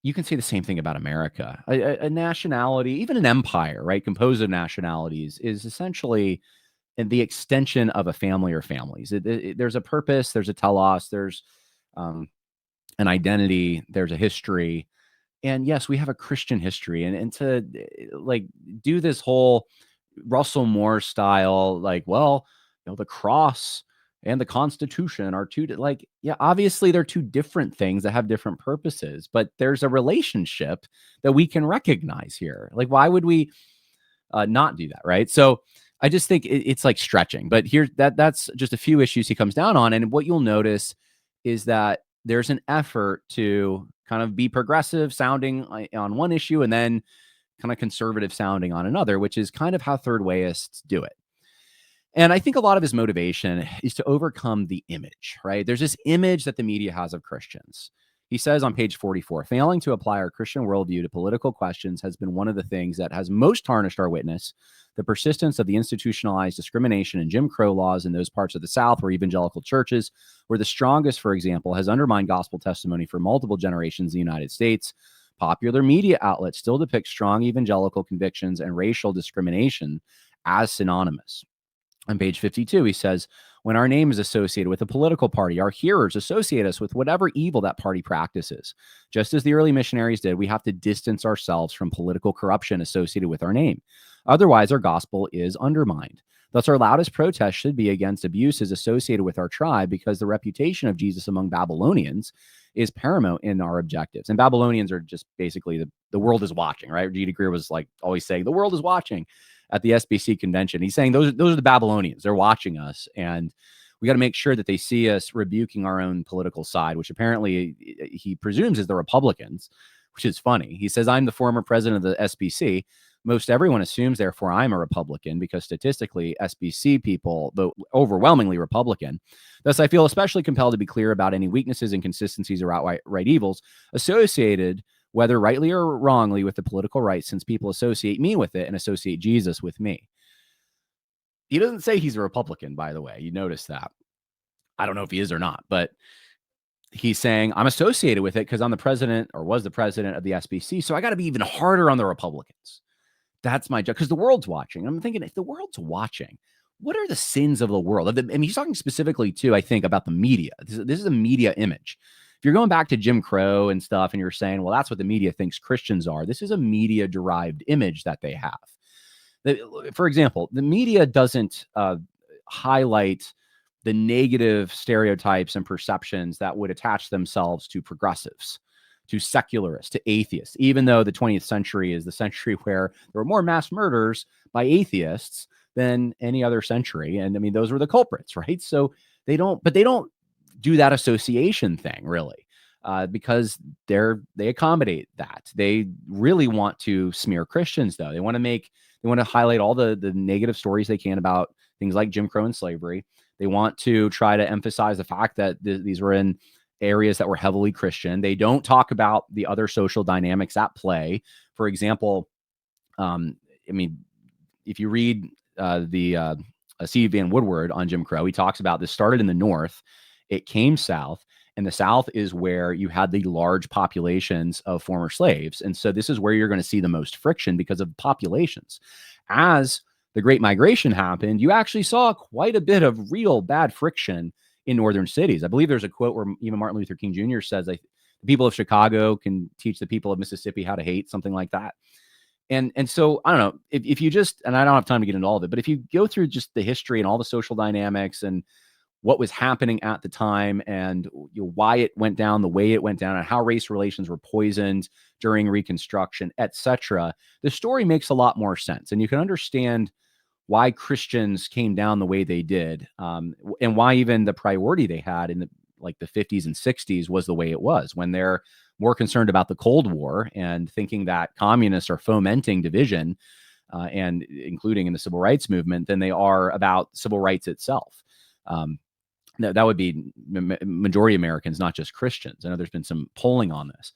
You can say the same thing about America. A nationality, even an empire, right, composed of nationalities, is essentially the extension of a family or families. There's a purpose, there's a telos, there's an identity, there's a history. And yes, we have a Christian history. And to like do this whole Russell Moore style, like, well, the cross and the Constitution are obviously they're two different things that have different purposes, but there's a relationship that we can recognize here. Like, why would we not do that, right? So I just think it's like stretching, but that's just a few issues he comes down on. And what you'll notice is that there's an effort to kind of be progressive sounding on one issue and then kind of conservative sounding on another, which is kind of how third wayists do it. And I think a lot of his motivation is to overcome the image, right? There's this image that the media has of Christians. He says on page 44, failing to apply our Christian worldview to political questions has been one of the things that has most tarnished our witness. The persistence of the institutionalized discrimination and Jim Crow laws in those parts of the South where evangelical churches were the strongest, for example, has undermined gospel testimony for multiple generations in the United States. Popular media outlets still depict strong evangelical convictions and racial discrimination as synonymous. On page 52, he says, when our name is associated with a political party, our hearers associate us with whatever evil that party practices. Just as the early missionaries did, we have to distance ourselves from political corruption associated with our name. Otherwise, our gospel is undermined. Thus, our loudest protest should be against abuses associated with our tribe, because the reputation of Jesus among Babylonians is paramount in our objectives. And Babylonians are just basically the world is watching, right? G. Greear was like always saying, the world is watching at the SBC convention. He's saying those are the Babylonians. They're watching us. And we got to make sure that they see us rebuking our own political side, which apparently he presumes is the Republicans, which is funny. He says, I'm the former president of the SBC. Most everyone assumes, therefore, I'm a Republican, because statistically, SBC people vote overwhelmingly Republican. Thus, I feel especially compelled to be clear about any weaknesses, inconsistencies, or outright evils associated, whether rightly or wrongly, with the political right, since people associate me with it and associate Jesus with me. He doesn't say he's a Republican, by the way. You notice that. I don't know if he is or not, but he's saying I'm associated with it because I'm the president, or was the president of the SBC. So I got to be even harder on the Republicans. That's my job, because the world's watching. I'm thinking, if the world's watching, what are the sins of the world? And he's talking specifically, too, I think, about the media. This is a media image. If you're going back to Jim Crow and stuff, and you're saying, well, that's what the media thinks Christians are, this is a media-derived image that they have. For example, the media doesn't highlight the negative stereotypes and perceptions that would attach themselves to progressives, to secularists, to atheists, even though the 20th century is the century where there were more mass murders by atheists than any other century. And I mean, those were the culprits, right? So they don't do that association thing, really, because they accommodate that. They really want to smear Christians, though. They want to highlight all the negative stories they can about things like Jim Crow and slavery. They want to try to emphasize the fact that these were in areas that were heavily Christian. They don't talk about the other social dynamics at play. For example, if you read C. Van Woodward on Jim Crow, he talks about this started in the North, it came south, and the South is where you had the large populations of former slaves. And so this is where you're going to see the most friction because of populations. As the Great Migration happened, you actually saw quite a bit of real bad friction in northern cities. I believe there's a quote where even Martin Luther King Jr. says, the people of Chicago can teach the people of Mississippi how to hate, something like that. And so, I don't know, if you just, and I don't have time to get into all of it, but if you go through just the history and all the social dynamics and what was happening at the time, and why it went down the way it went down, and how race relations were poisoned during Reconstruction, etc., the story makes a lot more sense. And you can understand why Christians came down the way they did, and why even the priority they had in the 50s and 60s was the way it was, when they're more concerned about the Cold War and thinking that communists are fomenting division, and including in the civil rights movement, than they are about civil rights itself. That would be majority Americans, not just Christians. I know there's been some polling on this.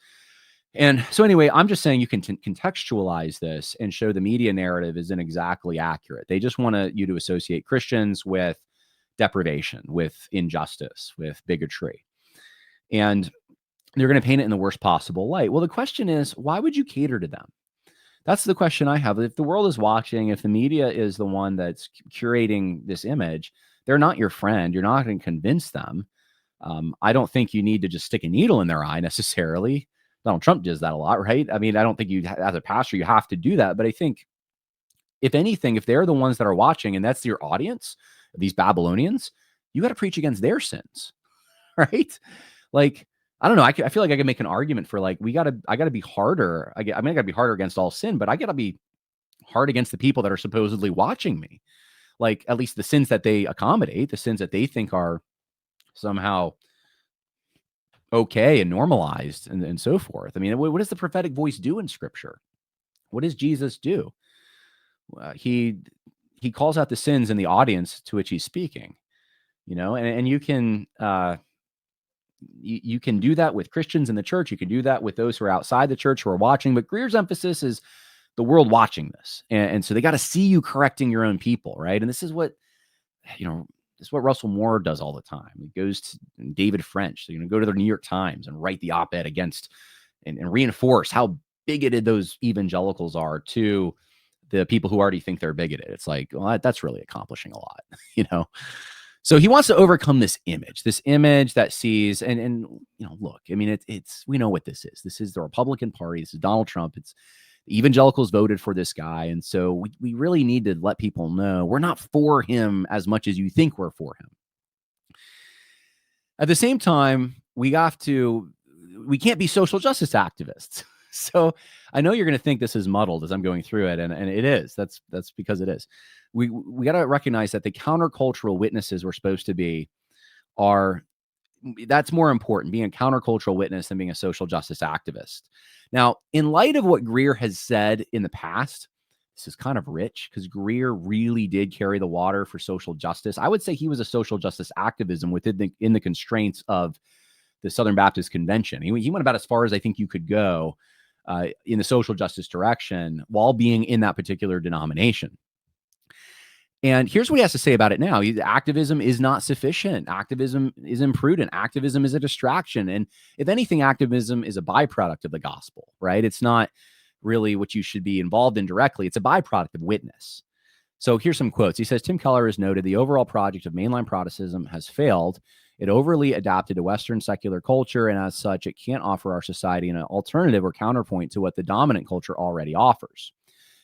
And so anyway, I'm just saying you can contextualize this and show the media narrative isn't exactly accurate. They just want you to associate Christians with deprivation, with injustice, with bigotry. And they're going to paint it in the worst possible light. Well, the question is, why would you cater to them? That's the question I have. If the world is watching, if the media is the one that's curating this image, they're not your friend. You're not going to convince them. I don't think you need to just stick a needle in their eye necessarily. Donald Trump does that a lot, right? I mean, I don't think you, as a pastor, you have to do that. But I think, if anything, if they're the ones that are watching and that's your audience, these Babylonians, you got to preach against their sins, right? Like, I don't know. I feel like I can make an argument for I got to be harder. I got to be harder against all sin, but I got to be hard against the people that are supposedly watching me. Like, at least the sins that they accommodate, the sins that they think are somehow okay and normalized, and so forth. I mean, what does the prophetic voice do in Scripture? What does Jesus do? He calls out the sins in the audience to which he's speaking, and you can you can do that with Christians in the church. You can do that with those who are outside the church who are watching. But Greer's emphasis is the world watching this, and so they got to see you correcting your own people, right? And this is what this is what Russell Moore does all the time. He goes to David French, so go to the New York Times and write the op-ed against and reinforce how bigoted those evangelicals are to the people who already think they're bigoted. It's like, well, that's really accomplishing a lot, So he wants to overcome this image that sees, and look, I mean, it's we know what this is. This is the Republican Party. This is Donald Trump. The evangelicals voted for this guy. And so we really need to let people know we're not for him as much as you think we're for him. At the same time, we can't be social justice activists. So I know you're going to think this is muddled as I'm going through it. And it is. That's because it is. We got to recognize that the countercultural witnesses we're supposed to be that's more important, being a countercultural witness than being a social justice activist. Now, in light of what Greear has said in the past, this is kind of rich because Greear really did carry the water for social justice. I would say he was a social justice activism in the constraints of the Southern Baptist Convention. He went about as far as I think you could go in the social justice direction while being in that particular denomination. And here's what he has to say about it now. Activism is not sufficient. Activism is imprudent. Activism is a distraction. And if anything, activism is a byproduct of the gospel, right? It's not really what you should be involved in directly. It's a byproduct of witness. So here's some quotes. He says, Tim Keller has noted the overall project of mainline Protestantism has failed. It overly adapted to Western secular culture, and as such, it can't offer our society an alternative or counterpoint to what the dominant culture already offers.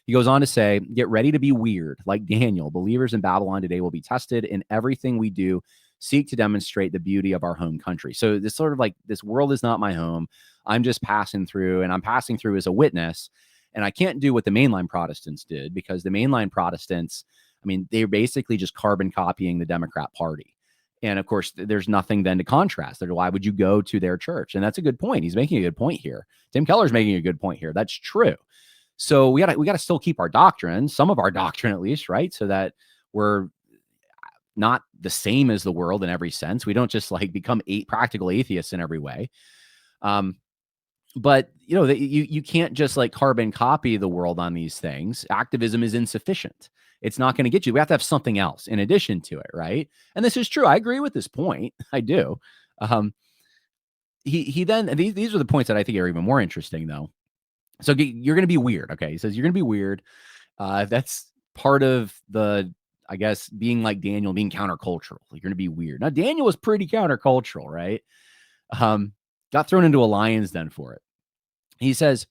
He goes on to say, get ready to be weird. Like Daniel, believers in Babylon today will be tested in everything we do, seek to demonstrate the beauty of our home country. So this sort of like, this world is not my home. I'm just passing through, and I'm passing through as a witness. And I can't do what the mainline Protestants did, because the mainline Protestants, I mean, they're basically just carbon copying the Democrat Party. And of course, there's nothing then to contrast. Why would you go to their church? And that's a good point. He's making a good point here. Tim Keller's making a good point here. That's true. So we got to still keep our doctrine, some of our doctrine at least, right? So that we're not the same as the world in every sense. We don't just like become practical atheists in every way. But you know, you can't just like carbon copy the world on these things. Activism is insufficient. It's not going to get you. We have to have something else in addition to it, right? And this is true. I agree with this point. I do. He then, and these are the points that I think are even more interesting, though. So you're going to be weird. Okay. He says, you're going to be weird. That's part of the, I guess, being like Daniel, being countercultural. You're going to be weird. Now, Daniel was pretty countercultural, right? Got thrown into a lion's den for it. He says,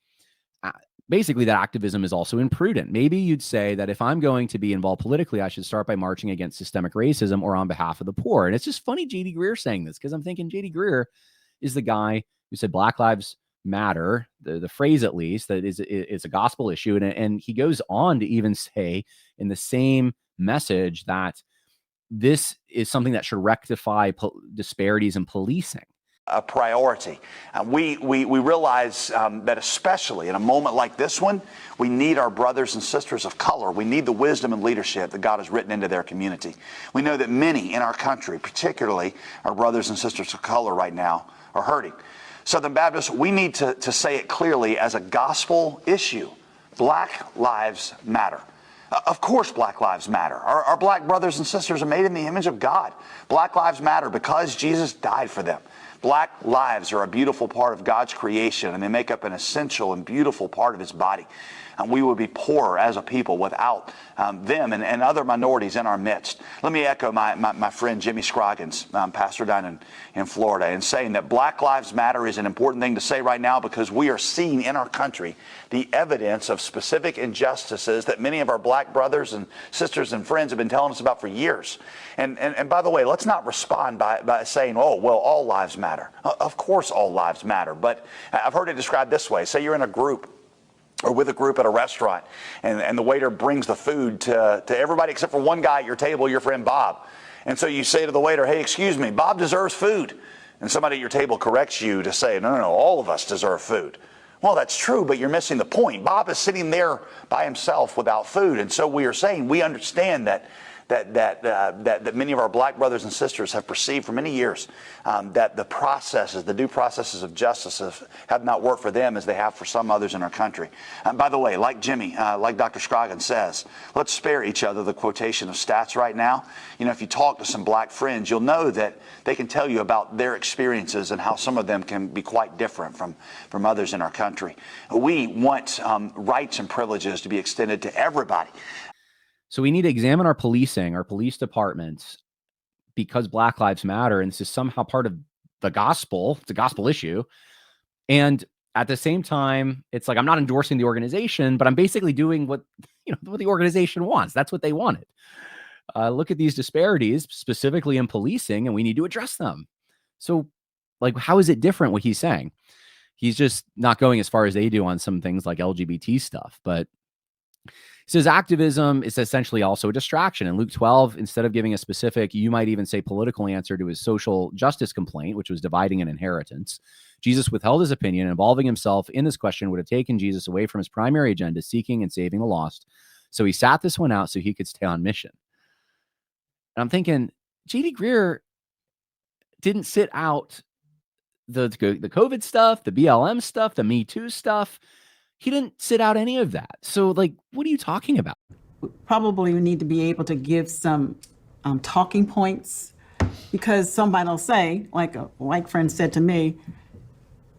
basically, that activism is also imprudent. Maybe you'd say that if I'm going to be involved politically, I should start by marching against systemic racism or on behalf of the poor. And it's just funny J.D. Greear saying this, because I'm thinking J.D. Greear is the guy who said Black Lives Matter, the phrase at least, that is a gospel issue. And he goes on to even say in the same message that this is something that should rectify disparities in policing. A priority. We realize that especially in a moment like this one, we need our brothers and sisters of color. We need the wisdom and leadership that God has written into their community. We know that many in our country, particularly our brothers and sisters of color right now, are hurting. Southern Baptists, we need to say it clearly as a gospel issue. Black lives matter. Of course, Black lives matter. Our Black brothers and sisters are made in the image of God. Black lives matter because Jesus died for them. Black lives are a beautiful part of God's creation, and they make up an essential and beautiful part of His body. And we would be poorer as a people without them and other minorities in our midst. Let me echo my friend Jimmy Scroggins, pastor down in Florida, in saying that Black Lives Matter is an important thing to say right now, because we are seeing in our country the evidence of specific injustices that many of our Black brothers and sisters and friends have been telling us about for years. And by the way, let's not respond by saying, oh, well, all lives matter. Of course all lives matter. But I've heard it described this way. Say you're in a group or with a group at a restaurant, and the waiter brings the food to everybody except for one guy at your table, your friend Bob. And so you say to the waiter, hey, excuse me, Bob deserves food. And somebody at your table corrects you to say, no, all of us deserve food. Well, that's true, but you're missing the point. Bob is sitting there by himself without food. And so we are saying we understand that many of our Black brothers and sisters have perceived for many years that the due processes of justice have not worked for them as they have for some others in our country. By the way, like Jimmy, like Dr. Scroggins says, let's spare each other the quotation of stats right now. You know, if you talk to some Black friends, you'll know that they can tell you about their experiences and how some of them can be quite different from others in our country. We want rights and privileges to be extended to everybody. So we need to examine our policing, our police departments, because Black Lives Matter, and this is somehow part of the gospel. It's a gospel issue. And at the same time, it's like I'm not endorsing the organization, but I'm basically doing what what the organization wants. That's what they wanted. Look at these disparities, specifically in policing, and we need to address them. So, like, how is it different what he's saying? He's just not going as far as they do on some things like LGBT stuff. But he says activism is essentially also a distraction. In Luke 12, instead of giving a specific, you might even say political answer to his social justice complaint, which was dividing an inheritance, Jesus withheld his opinion, and involving himself in this question would have taken Jesus away from his primary agenda, seeking and saving the lost. So he sat this one out so he could stay on mission. And I'm thinking, J.D. Greear didn't sit out the COVID stuff, the BLM stuff, the Me Too stuff. He didn't sit out any of that. So, like, what are you talking about? Probably we need to be able to give some talking points, because somebody will say, like a white friend said to me,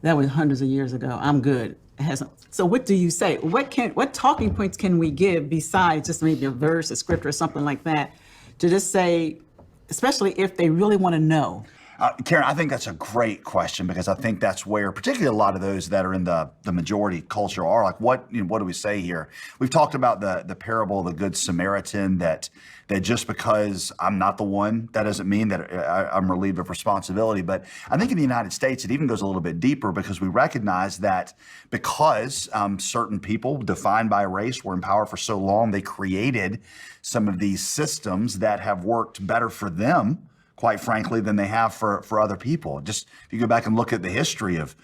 that was hundreds of years ago, I'm good. It hasn't. So what do you say? What talking points can we give besides just maybe a verse, a scripture, or something like that, to just say, especially if they really want to know? Karen, I think that's a great question, because I think that's where particularly a lot of those that are in the majority culture are like, what do we say here? We've talked about the parable of the Good Samaritan, that just because I'm not the one, that doesn't mean that I'm relieved of responsibility. But I think in the United States, it even goes a little bit deeper, because we recognize that because certain people defined by race were in power for so long, they created some of these systems that have worked better for them, quite frankly, than they have for other people. Just if you go back and look at the history of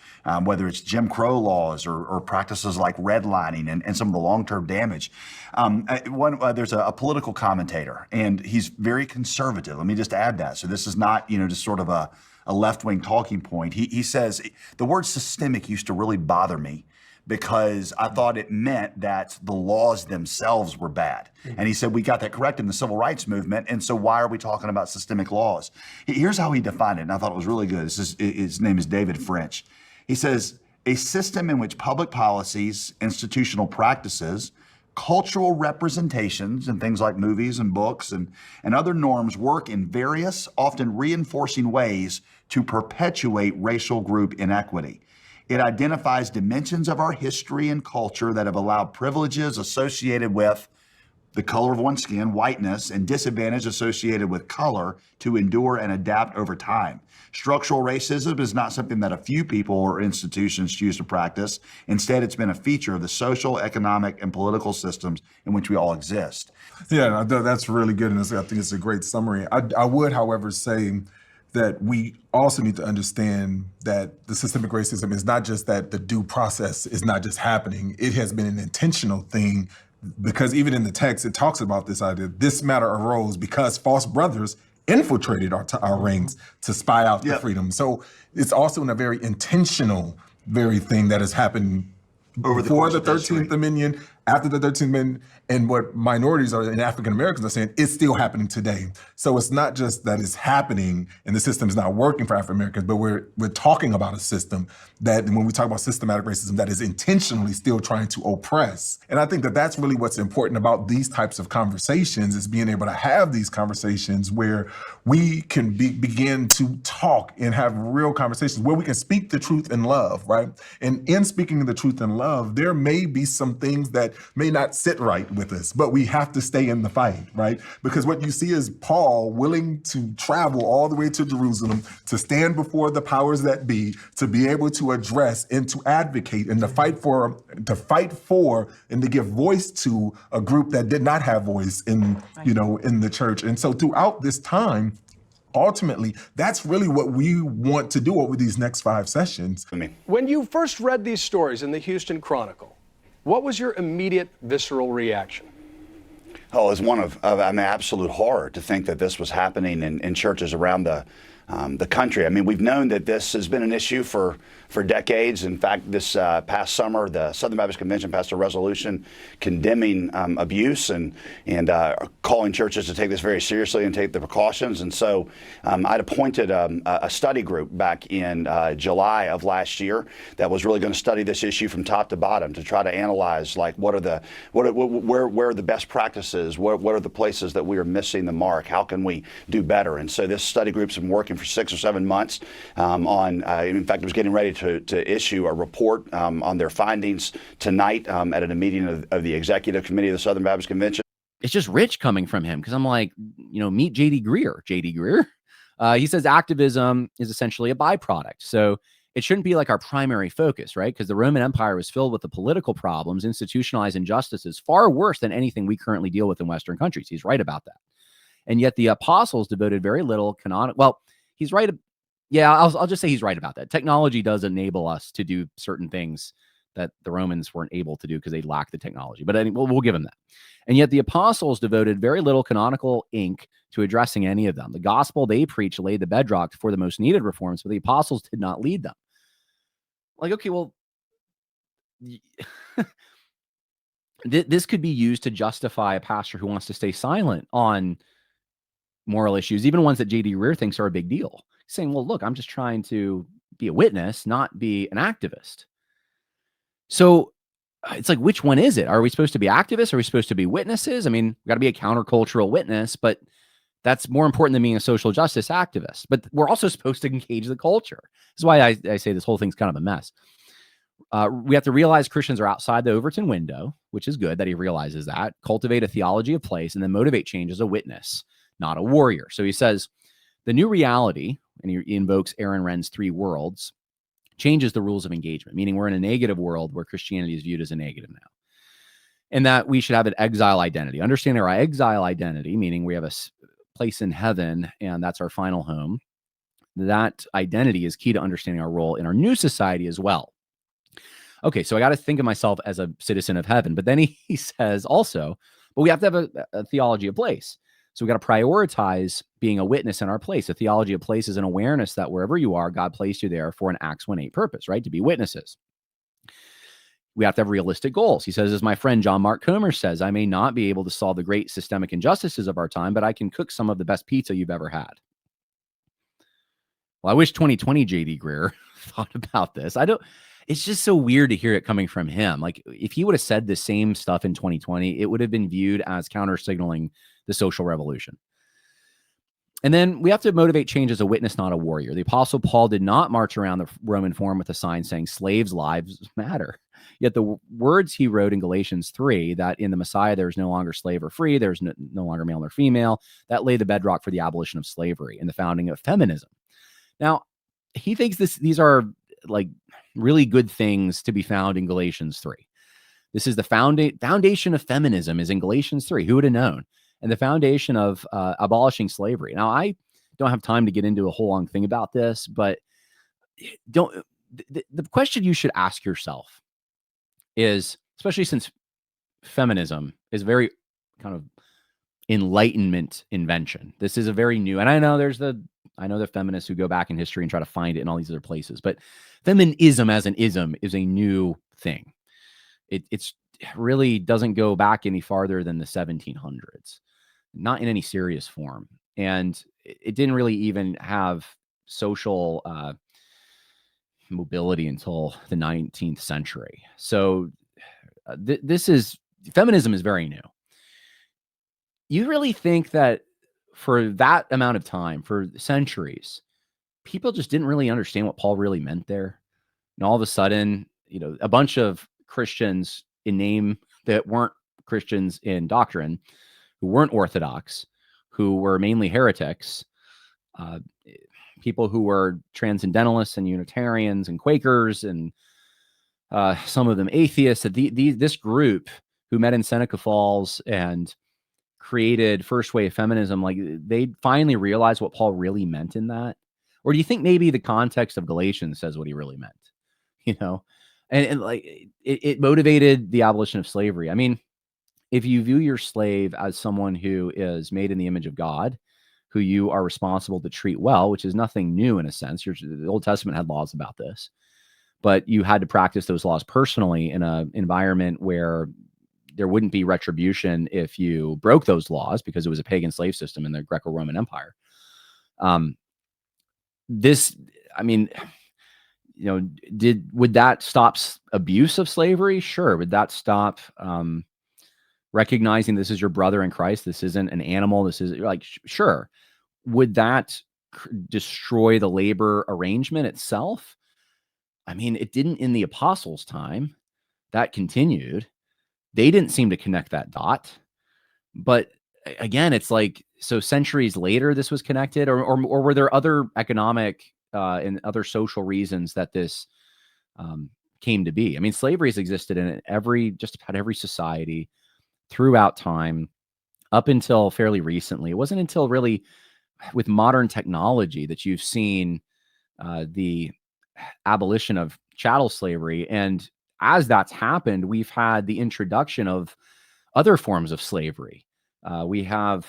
whether it's Jim Crow laws or practices like redlining and some of the long-term damage. There's a political commentator, and he's very conservative. Let me just add that. So this is not, just sort of a left-wing talking point. He says, the word systemic used to really bother me, because I thought it meant that the laws themselves were bad. And he said, we got that correct in the civil rights movement, and so why are we talking about systemic laws? Here's how he defined it, and I thought it was really good. His name is David French. He says, a system in which public policies, institutional practices, cultural representations, and things like movies and books and other norms work in various, often reinforcing ways to perpetuate racial group inequity. It identifies dimensions of our history and culture that have allowed privileges associated with the color of one's skin, whiteness, and disadvantage associated with color to endure and adapt over time. Structural racism is not something that a few people or institutions choose to practice. Instead, it's been a feature of the social, economic, and political systems in which we all exist. Yeah, that's really good, and I think it's a great summary. I would, however, say that we also need to understand that the systemic racism is not just that the due process is not just happening. It has been an intentional thing, because even in the text, it talks about this idea. This matter arose because false brothers infiltrated our ranks to spy out the freedom. So it's also in a very intentional, very thing that has happened before the 13th Amendment, after the 13th Amendment, and what minorities and African Americans are saying, it's still happening today. So it's not just that it's happening and the system is not working for African Americans, but we're talking about a system that, when we talk about systematic racism, that is intentionally still trying to oppress. And I think that that's really what's important about these types of conversations, is being able to have these conversations where we can begin to talk and have real conversations where we can speak the truth in love, right? And in speaking the truth in love, there may be some things that may not sit right with us, but we have to stay in the fight, right? Because what you see is Paul willing to travel all the way to Jerusalem to stand before the powers that be, to be able to address and to advocate and to fight for and to give voice to a group that did not have voice in the church. And so throughout this time, ultimately, that's really what we want to do over these next 5 sessions. When you first read these stories in the Houston Chronicle, what was your immediate visceral reaction? Oh, it was one of absolute horror to think that this was happening in churches around the country. I mean, we've known that this has been an issue for decades. In fact, this past summer, the Southern Baptist Convention passed a resolution condemning abuse and calling churches to take this very seriously and take the precautions. And so I'd appointed a study group back in July of last year that was really going to study this issue from top to bottom to try to analyze, like, where are the best practices, what are the places that we are missing the mark, how can we do better? And so this study group's been working working for 6 or 7 months in fact, I was getting ready to issue a report on their findings tonight at a meeting of the Executive Committee of the Southern Baptist Convention. It's just rich coming from him because I'm like, meet J.D. Greear. J.D. Greear. He says activism is essentially a byproduct. So it shouldn't be like our primary focus, right? Because the Roman Empire was filled with the political problems, institutionalized injustices, far worse than anything we currently deal with in Western countries. He's right about that. And yet the apostles devoted very little canonical. Well, he's right. Yeah, I'll just say he's right about that. Technology does enable us to do certain things that the Romans weren't able to do because they lacked the technology. But we'll give him that. And yet the apostles devoted very little canonical ink to addressing any of them. The gospel they preached laid the bedrock for the most needed reforms, but the apostles did not lead them. Like, okay, well, this could be used to justify a pastor who wants to stay silent on moral issues, even ones that J.D. Greear thinks are a big deal. Saying, well, look, I'm just trying to be a witness, not be an activist. So it's like, which one is it? Are we supposed to be activists? Are we supposed to be witnesses? I mean, we got to be a countercultural witness, but that's more important than being a social justice activist. But we're also supposed to engage the culture. This is why I say this whole thing's kind of a mess. We have to realize Christians are outside the Overton window, which is good that he realizes that. Cultivate a theology of place and then motivate change as a witness, not a warrior. So he says, the new reality, and he invokes Aaron Renn's 3 worlds, changes the rules of engagement, meaning we're in a negative world where Christianity is viewed as a negative now. And that we should have an exile identity. Understanding our exile identity, meaning we have a place in heaven and that's our final home. That identity is key to understanding our role in our new society as well. Okay, so I got to think of myself as a citizen of heaven. But then he says also, but we have to have a theology of place. So we got to prioritize being a witness in our place. A theology of place is an awareness that wherever you are, God placed you there for an Acts 1:8 purpose, right? To be witnesses. We have to have realistic goals. He says, as my friend John Mark Comer says, I may not be able to solve the great systemic injustices of our time, but I can cook some of the best pizza you've ever had. Well, I wish 2020 J.D. Greear thought about this. It's just so weird to hear it coming from him. Like, if he would have said the same stuff in 2020, it would have been viewed as counter-signaling the social revolution. And then we have to motivate change as a witness, not a warrior. The Apostle Paul did not march around the Roman Forum with a sign saying slaves' lives matter. Yet the words he wrote in Galatians 3, that in the Messiah there is no longer slave or free, there's no longer male or female, that laid the bedrock for the abolition of slavery and the founding of feminism. Now, he thinks these are like really good things to be found in Galatians 3. This is the foundation of feminism is in Galatians 3. Who would have known? And the foundation of abolishing slavery. Now, I don't have time to get into a whole long thing about this, but the question you should ask yourself is, especially since feminism is very kind of Enlightenment invention. This is a very new, and I know the feminists who go back in history and try to find it in all these other places, but feminism as an ism is a new thing. It's really doesn't go back any farther than the 1700s, not in any serious form. And it didn't really even have social mobility until the 19th century. So feminism is very new. You really think that for that amount of time, for centuries, people just didn't really understand what Paul really meant there? And all of a sudden, a bunch of Christians in name that weren't Christians in doctrine, who weren't Orthodox, who were mainly heretics, people who were transcendentalists and Unitarians and Quakers, and some of them atheists. This group who met in Seneca Falls and created first wave feminism, like they finally realized what Paul really meant in that? Or do you think maybe the context of Galatians says what he really meant? And like it motivated the abolition of slavery. I mean, if you view your slave as someone who is made in the image of God, who you are responsible to treat well, which is nothing new in a sense. The Old Testament had laws about this, but you had to practice those laws personally in an environment where there wouldn't be retribution if you broke those laws, because it was a pagan slave system in the Greco-Roman Empire. Would that stop abuse of slavery? Sure. Would that stop recognizing this is your brother in Christ? This isn't an animal. This is like, sure. Would that destroy the labor arrangement itself. I mean, it didn't in the apostles' time. That continued. They didn't seem to connect that dot. But again, it's like, so centuries later, this was connected, or were there other economic and other social reasons that this came to be? I mean, slavery has existed in just about every society throughout time up until fairly recently. It wasn't until really with modern technology that you've seen the abolition of chattel slavery. And as that's happened, we've had the introduction of other forms of slavery. We have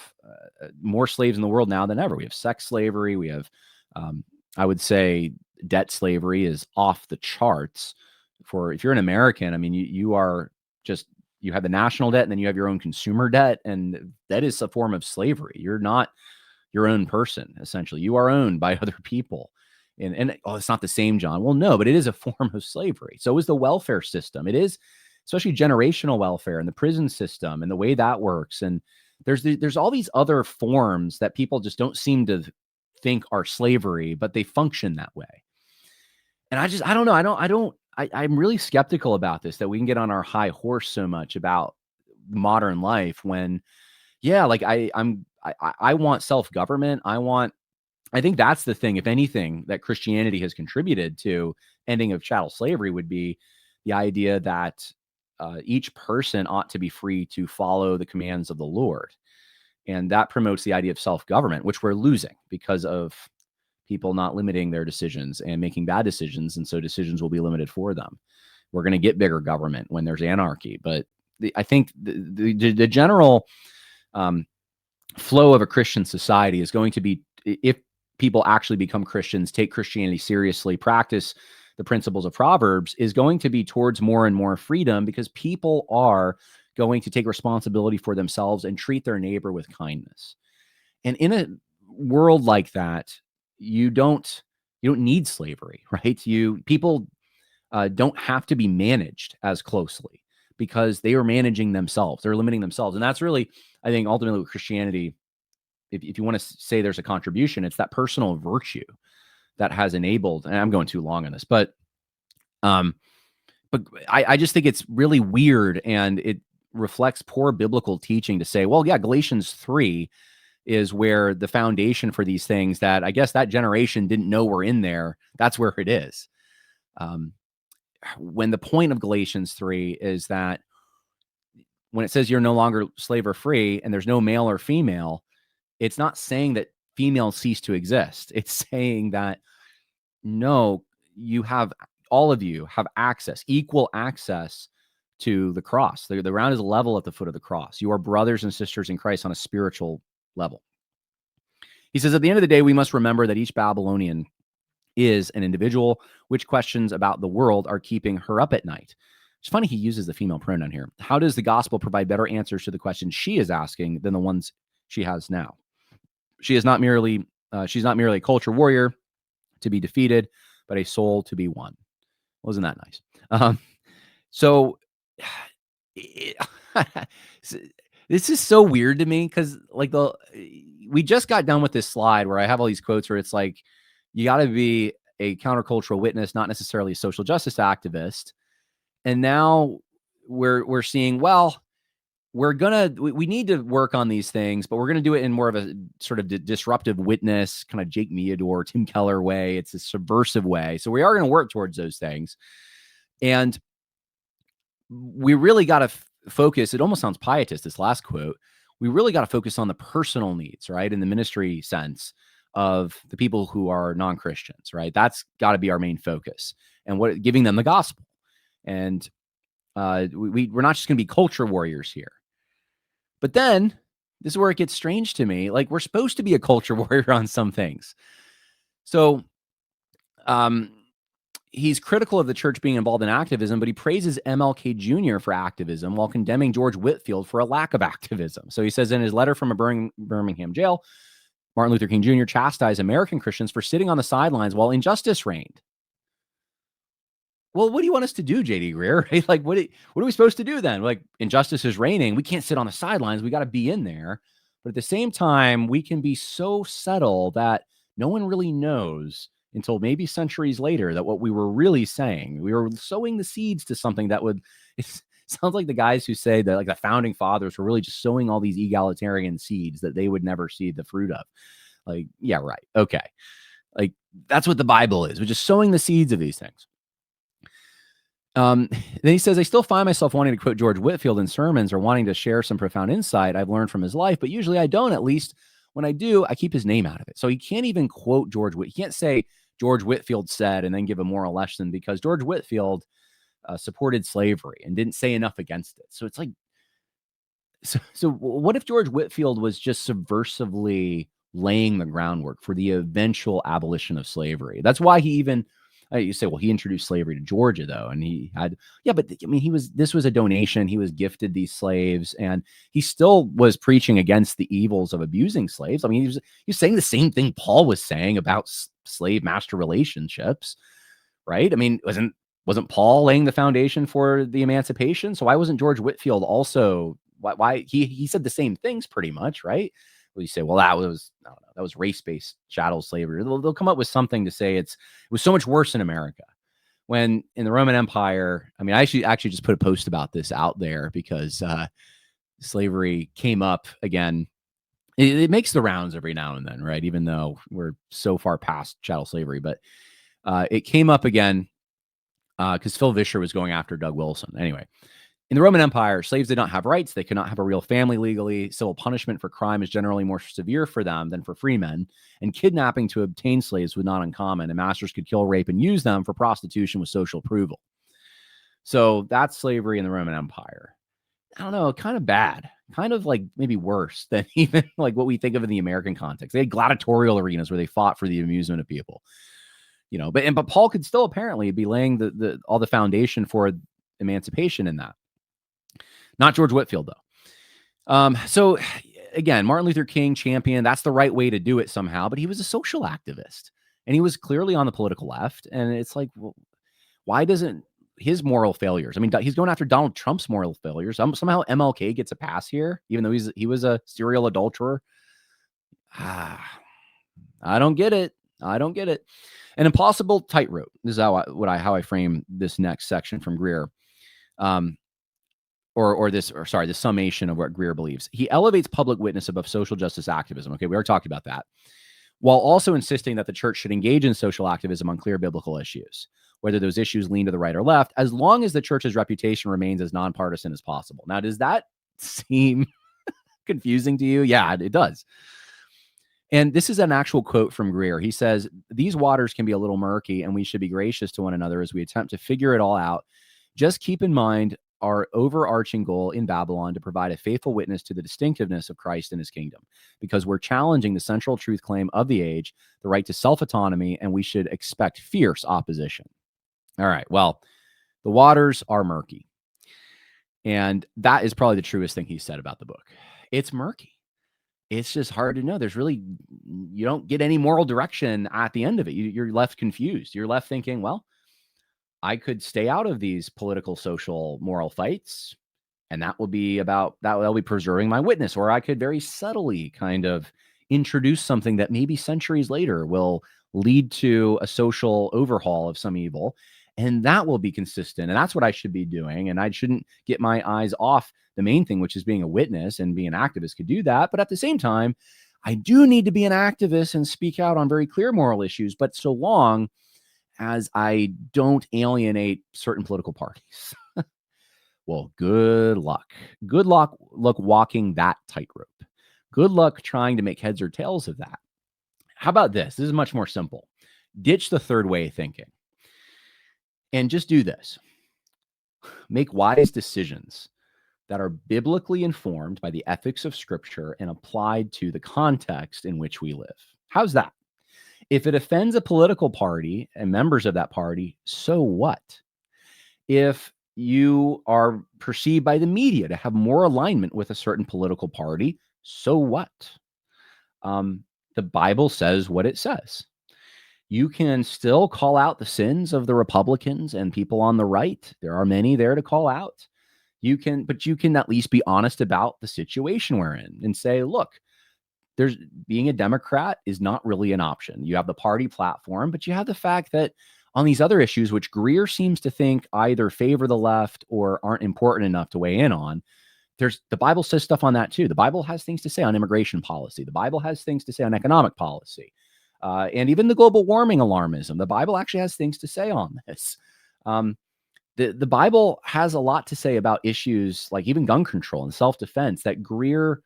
more slaves in the world now than ever. We have sex slavery. We have, I would say, debt slavery is off the charts. If you're an American, I mean, you have the national debt, and then you have your own consumer debt, and that is a form of slavery. You're not your own person, essentially. You are owned by other people. And it's not the same, John. Well, no, but it is a form of slavery. So is the welfare system. It is, especially generational welfare and the prison system and the way that works. And there's all these other forms that people just don't seem to think are slavery, but they function that way. And I don't know. I'm really skeptical about this, that we can get on our high horse so much about modern life when, yeah, like I want self-government. I think that's the thing, if anything, that Christianity has contributed to ending of chattel slavery would be the idea that each person ought to be free to follow the commands of the Lord. And that promotes the idea of self-government, which we're losing because of people not limiting their decisions and making bad decisions. And so decisions will be limited for them. We're going to get bigger government when there's anarchy. But I think the general flow of a Christian society is going to be, if people actually become Christians, take Christianity seriously, practice the principles of Proverbs, is going to be towards more and more freedom, because people are going to take responsibility for themselves and treat their neighbor with kindness. And in a world like that, you don't need slavery, right? People don't have to be managed as closely because they are managing themselves. They're limiting themselves. And that's really, I think, ultimately what Christianity, if you want to say there's a contribution, it's that personal virtue that has enabled, and I'm going too long on this, but I just think it's really weird, and it reflects poor biblical teaching to say, well, yeah, Galatians 3 is where the foundation for these things that I guess that generation didn't know were in there. That's where it is. When the point of Galatians 3 is that when it says you're no longer slave or free and there's no male or female, it's not saying that females cease to exist. It's saying that, no, all of you have access, equal access to the cross. The ground is level at the foot of the cross. You are brothers and sisters in Christ on a spiritual level. He says, at the end of the day, we must remember that each Babylonian is an individual, which questions about the world are keeping her up at night. It's funny he uses the female pronoun here. How does the gospel provide better answers to the questions she is asking than the ones she has now? She's not merely a culture warrior to be defeated, but a soul to be won. Wasn't that nice? This is so weird to me, because like we just got done with this slide where I have all these quotes where it's like, you got to be a countercultural witness, not necessarily a social justice activist. And now we're seeing, well, we need to work on these things, but we're going to do it in more of a sort of disruptive witness, kind of Jake Meador, Tim Keller way. It's a subversive way. So we are going to work towards those things. And we really got to focus. It almost sounds pietist, this last quote. We really got to focus on the personal needs, right? In the ministry sense of the people who are non-Christians, right? That's got to be our main focus, and giving them the gospel. And we're not just going to be culture warriors here. But then this is where it gets strange to me. Like, we're supposed to be a culture warrior on some things. So he's critical of the church being involved in activism, but he praises MLK Jr. for activism while condemning George Whitefield for a lack of activism. So he says in his letter from a Birmingham jail, Martin Luther King Jr. chastised American Christians for sitting on the sidelines while injustice reigned. Well, what do you want us to do, J.D. Greear? Right? Like, what are we supposed to do then? Like, injustice is reigning. We can't sit on the sidelines. We got to be in there. But at the same time, we can be so subtle that no one really knows until maybe centuries later that what we were really saying, we were sowing the seeds to something that would, it sounds like the guys who say that like the founding fathers were really just sowing all these egalitarian seeds that they would never see the fruit of. Like, yeah, right. Okay. Like that's what the Bible is. We're just sowing the seeds of these things. Then he says, I still find myself wanting to quote George Whitefield in sermons or wanting to share some profound insight I've learned from his life, but usually I don't. At least when I do, I keep his name out of it. So he can't even quote George Whitefield. He can't say George Whitefield said and then give a moral lesson because George Whitefield supported slavery and didn't say enough against it. So it's like, so what if George Whitefield was just subversively laying the groundwork for the eventual abolition of slavery? That's why he even, you say, well, he introduced slavery to Georgia, though, and he had, yeah, but I mean, this was a donation. He was gifted these slaves, and he still was preaching against the evils of abusing slaves. I mean, he was saying the same thing Paul was saying about slave master relationships, right? I mean, wasn't Paul laying the foundation for the emancipation? So why wasn't George Whitefield also? Why he said the same things pretty much, right? Well, you say, well, that was, I don't know, that was race-based chattel slavery. They'll come up with something to say it was so much worse in America. When in the Roman Empire, I mean, I actually just put a post about this out there because slavery came up again. It makes the rounds every now and then, right? Even though we're so far past chattel slavery, but it came up again because Phil Vischer was going after Doug Wilson. Anyway, in the Roman Empire, slaves did not have rights. They could not have a real family legally. Civil punishment for crime is generally more severe for them than for free men. And kidnapping to obtain slaves was not uncommon. And masters could kill, rape, and use them for prostitution with social approval. So that's slavery in the Roman Empire. I don't know, kind of bad. Kind of like maybe worse than even like what we think of in the American context. They had gladiatorial arenas where they fought for the amusement of people. You know, but Paul could still apparently be laying all the foundation for emancipation in that. Not George Whitefield, though. So again, Martin Luther King champion, that's the right way to do it somehow, but he was a social activist and he was clearly on the political left. And it's like, well, why doesn't his moral failures? I mean, he's going after Donald Trump's moral failures. Somehow MLK gets a pass here, even though he was a serial adulterer. I don't get it. I don't get it. An impossible tightrope. This is how I frame this next section from Greear. The summation of what Greear believes. He elevates public witness above social justice activism. Okay, we already talked about that. While also insisting that the church should engage in social activism on clear biblical issues, whether those issues lean to the right or left, as long as the church's reputation remains as nonpartisan as possible. Now, does that seem confusing to you? Yeah, it does. And this is an actual quote from Greear. He says, these waters can be a little murky and we should be gracious to one another as we attempt to figure it all out. Just keep in mind our overarching goal in Babylon to provide a faithful witness to the distinctiveness of Christ and his kingdom, because we're challenging the central truth claim of the age, the right to self-autonomy, and we should expect fierce opposition. All right, well, the waters are murky. And that is probably the truest thing he said about the book. It's murky. It's just hard to know. You don't get any moral direction at the end of it. You're left confused. You're left thinking, well, I could stay out of these political, social, moral fights, and that'll be preserving my witness. Or I could very subtly kind of introduce something that maybe centuries later will lead to a social overhaul of some evil, and that will be consistent. And that's what I should be doing. And I shouldn't get my eyes off the main thing, which is being a witness, and being an activist could do that. But at the same time, I do need to be an activist and speak out on very clear moral issues, but so long as I don't alienate certain political parties. Well, good luck. Good luck walking that tightrope. Good luck trying to make heads or tails of that. How about this? This is much more simple. Ditch the third way of thinking and just do this. Make wise decisions that are biblically informed by the ethics of Scripture and applied to the context in which we live. How's that? If it offends a political party and members of that party, so what? If you are perceived by the media to have more alignment with a certain political party, so what? The Bible says what it says. You can still call out the sins of the Republicans and people on the right. There are many there to call out. But you can at least be honest about the situation we're in and say, look, being a Democrat is not really an option. You have the party platform, but you have the fact that on these other issues, which Greear seems to think either favor the left or aren't important enough to weigh in on, the Bible says stuff on that too. The Bible has things to say on immigration policy. The Bible has things to say on economic policy. And even the global warming alarmism, the Bible actually has things to say on this. The Bible has a lot to say about issues like even gun control and self-defense that Greear,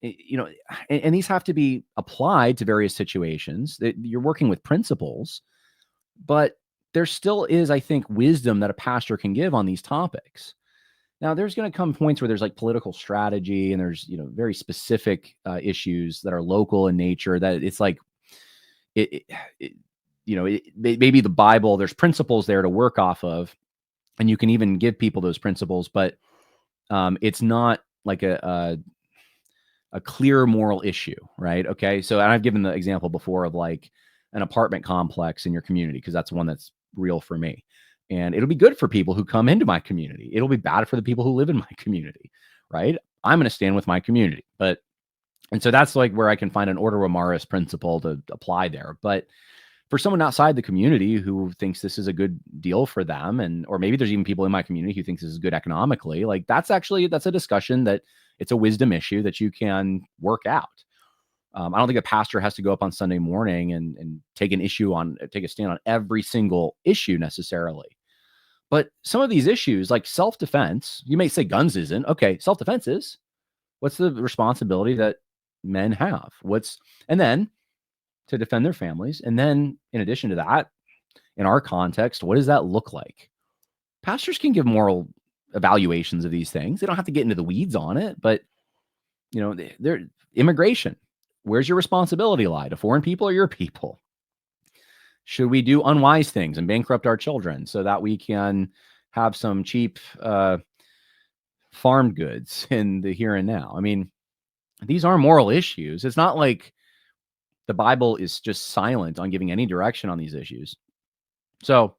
and these have to be applied to various situations. You're working with principles, but there still is, I think, wisdom that a pastor can give on these topics. Now, there's going to come points where there's like political strategy and there's, very specific issues that are local in nature that it's like, maybe the Bible, there's principles there to work off of, and you can even give people those principles, but it's not like a clear moral issue, right? Okay. So, and I've given the example before of like an apartment complex in your community, because that's one that's real for me. And it'll be good for people who come into my community. It'll be bad for the people who live in my community, right? I'm going to stand with my community. And so that's like where I can find an order Romaris principle to apply there. But for someone outside the community who thinks this is a good deal for them, or maybe there's even people in my community who thinks this is good economically, like that's a discussion that it's a wisdom issue that you can work out. I don't think a pastor has to go up on Sunday morning and take a stand on every single issue necessarily. But some of these issues, like self-defense, you may say guns isn't. Okay, self-defense is. What's the responsibility that men have? And then to defend their families. And then in addition to that, in our context, what does that look like? Pastors can give moral evaluations of these things. They don't have to get into the weeds on it, but they're immigration. Where's your responsibility lie? To foreign people or your people? Should we do unwise things and bankrupt our children so that we can have some cheap farm goods in the here and now? I mean, these are moral issues. It's not like the Bible is just silent on giving any direction on these issues. So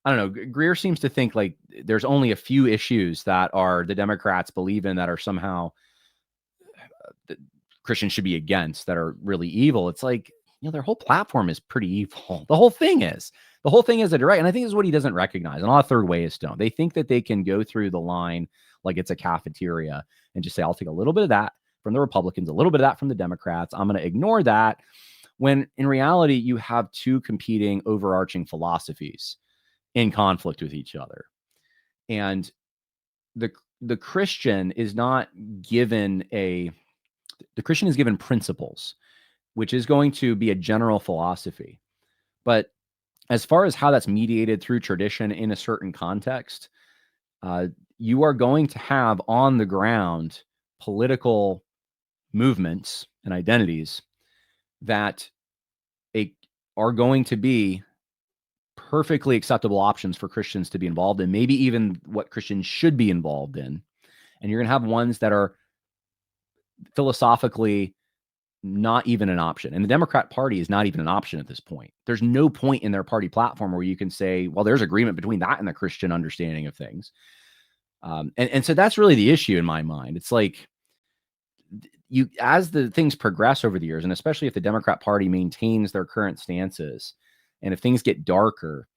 I don't know. Greear seems to think like there's only a few issues that are the Democrats believe in that are somehow Christians should be against, that are really evil. It's like, their whole platform is pretty evil. The whole thing is a direct, and I think this is what he doesn't recognize. And a lot of third wayists don't. They think that they can go through the line like it's a cafeteria and just say, I'll take a little bit of that from the Republicans, a little bit of that from the Democrats. I'm going to ignore that. When in reality, you have two competing overarching philosophies in conflict with each other. And the Christian is not given the Christian is given principles, which is going to be a general philosophy. But as far as how that's mediated through tradition in a certain context, you are going to have on the ground political movements and identities that are going to be perfectly acceptable options for Christians to be involved in, maybe even what Christians should be involved in. And you're going to have ones that are philosophically not even an option. And the Democrat Party is not even an option at this point. There's no point in their party platform where you can say, well, there's agreement between that and the Christian understanding of things. And so that's really the issue in my mind. It's like as the things progress over the years, and especially if the Democrat Party maintains their current stances, and if things get darker,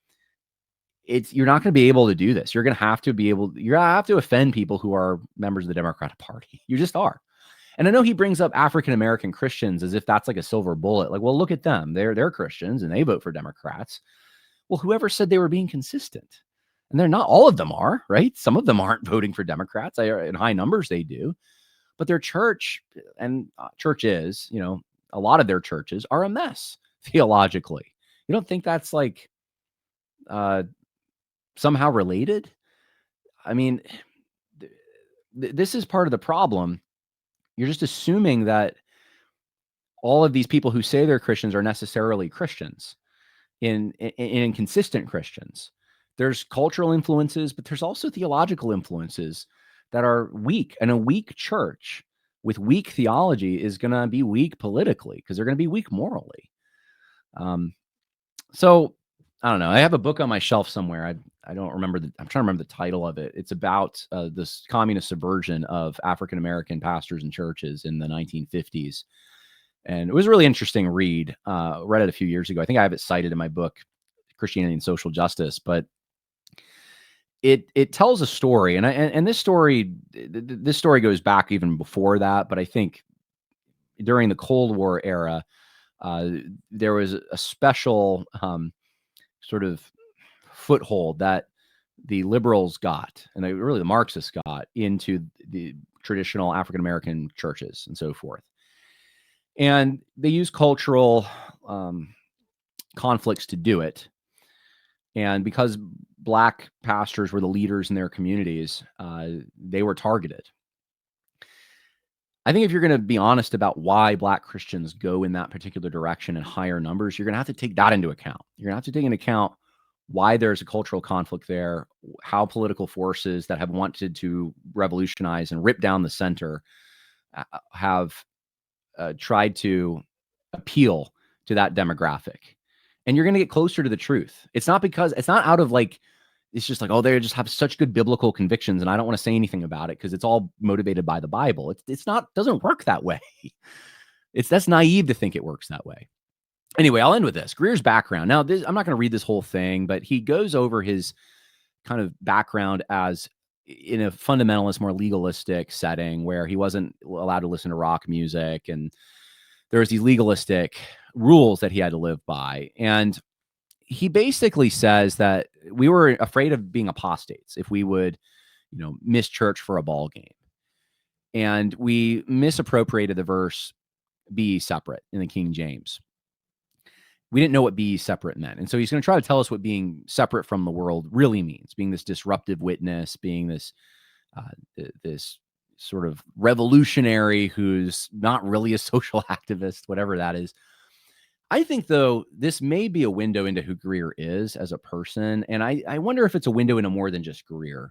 you're not going to be able to do this. You're going to have to offend people who are members of the Democratic Party. You just are. And I know he brings up African-American Christians as if that's like a silver bullet. Like, well, look at them. They're Christians and they vote for Democrats. Well, whoever said they were being consistent? And they're not. All of them are, right? Some of them aren't voting for Democrats. In high numbers, they do. But their church and churches, a lot of their churches are a mess theologically. You don't think that's like somehow related? I mean, this is part of the problem. You're just assuming that all of these people who say they're Christians are necessarily Christians, inconsistent Christians. There's cultural influences, but there's also theological influences that are weak. And a weak church with weak theology is going to be weak politically because they're going to be weak morally. So I don't know. I have a book on my shelf somewhere. I don't remember I'm trying to remember the title of it. It's about this communist subversion of African-American pastors and churches in the 1950s. And it was a really interesting read. Read it a few years ago. I think I have it cited in my book, Christianity and Social Justice, but it tells a story. And this story goes back even before that, but I think during the Cold War era, there was a special sort of foothold that the liberals got, and really the Marxists got, into the traditional African-American churches and so forth. And they use cultural conflicts to do it. And because Black pastors were the leaders in their communities, they were targeted. I think if you're going to be honest about why Black Christians go in that particular direction in higher numbers, you're going to have to take that into account. You're going to have to take into account why there's a cultural conflict there, how political forces that have wanted to revolutionize and rip down the center have tried to appeal to that demographic. And you're going to get closer to the truth. It's not out of like, it's just like, oh, they just have such good biblical convictions and I don't want to say anything about it because it's all motivated by the Bible. Doesn't work that way. That's naive to think it works that way. Anyway, I'll end with this. Greer's background. Now, I'm not going to read this whole thing, but he goes over his kind of background as in a fundamentalist, more legalistic setting where he wasn't allowed to listen to rock music. And there was these legalistic rules that he had to live by. And he basically says that we were afraid of being apostates if we would, miss church for a ball game. And we misappropriated the verse, be ye separate, in the King James. We didn't know what be ye separate meant. And so he's going to try to tell us what being separate from the world really means, being this disruptive witness, being this sort of revolutionary who's not really a social activist, whatever that is. I think, though, this may be a window into who Greear is as a person. And I wonder if it's a window into more than just Greear.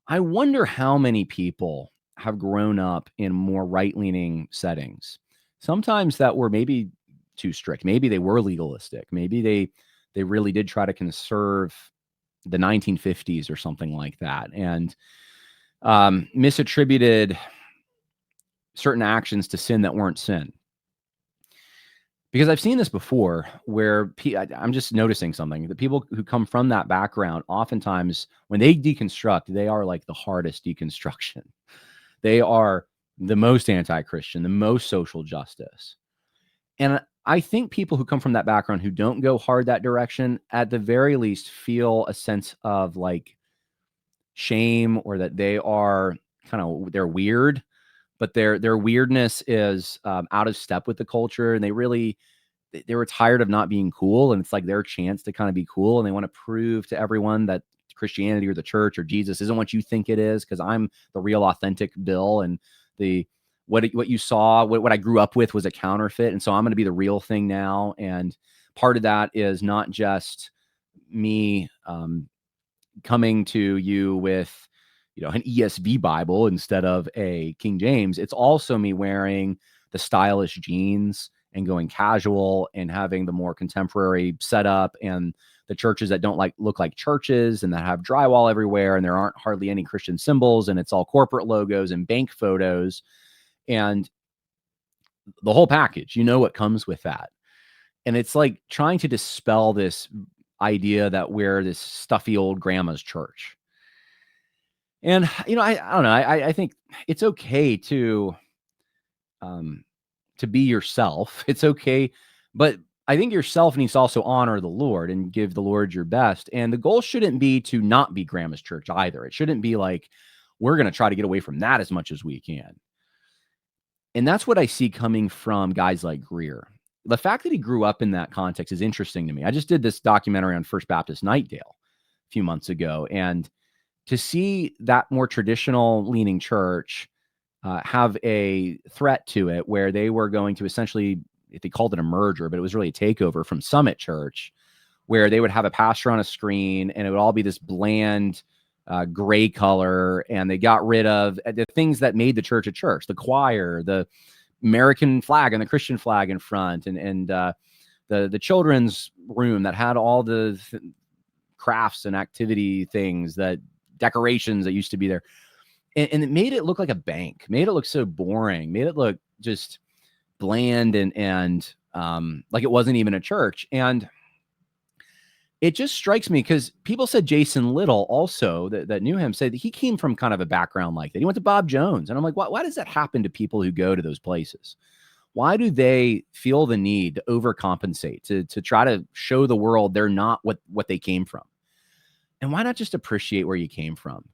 I wonder how many people have grown up in more right-leaning settings, sometimes that were maybe too strict. Maybe they were legalistic. Maybe they really did try to conserve the 1950s or something like that, and misattributed certain actions to sin that weren't sin. Because I've seen this before where I'm just noticing something. The people who come from that background, oftentimes when they deconstruct, they are like the hardest deconstruction. They are the most anti-Christian, the most social justice. And I think people who come from that background who don't go hard that direction, at the very least, feel a sense of like shame, or that they are they're weird, but their weirdness is out of step with the culture. And they were tired of not being cool. And it's like their chance to kind of be cool. And they want to prove to everyone that Christianity or the church or Jesus isn't what you think it is, because I'm the real authentic Bill, and what you saw, what I grew up with was a counterfeit. And so I'm going to be the real thing now. And part of that is not just me coming to you with, an ESV Bible instead of a King James. It's also me wearing the stylish jeans and going casual and having the more contemporary setup, and the churches that don't look like churches and that have drywall everywhere. And there aren't hardly any Christian symbols, and it's all corporate logos and bank photos. And the whole package, what comes with that. And it's like trying to dispel this idea that we're this stuffy old grandma's church. And, I don't know. I think it's okay to be yourself. It's okay. But I think yourself needs to also honor the Lord and give the Lord your best. And the goal shouldn't be to not be grandma's church either. It shouldn't be like, we're going to try to get away from that as much as we can. And that's what I see coming from guys like Greear. The fact that he grew up in that context is interesting to me. I just did this documentary on First Baptist Nightdale a few months ago, and to see that more traditional leaning church have a threat to it, where they were going to essentially, if they called it a merger, but it was really a takeover from Summit Church, where they would have a pastor on a screen and it would all be this bland gray color, and they got rid of the things that made the church a church, the choir, the American flag and the Christian flag in front, and the children's room that had all the crafts and activity things, that decorations that used to be there. And it made it look like a bank, made it look so boring, made it look just bland and like it wasn't even a church. And it just strikes me because people said Jason Little also that knew him said that he came from kind of a background like that. He went to Bob Jones. And I'm like, why does that happen to people who go to those places? Why do they feel the need to overcompensate, to try to show the world they're not what they came from? And why not just appreciate where you came from?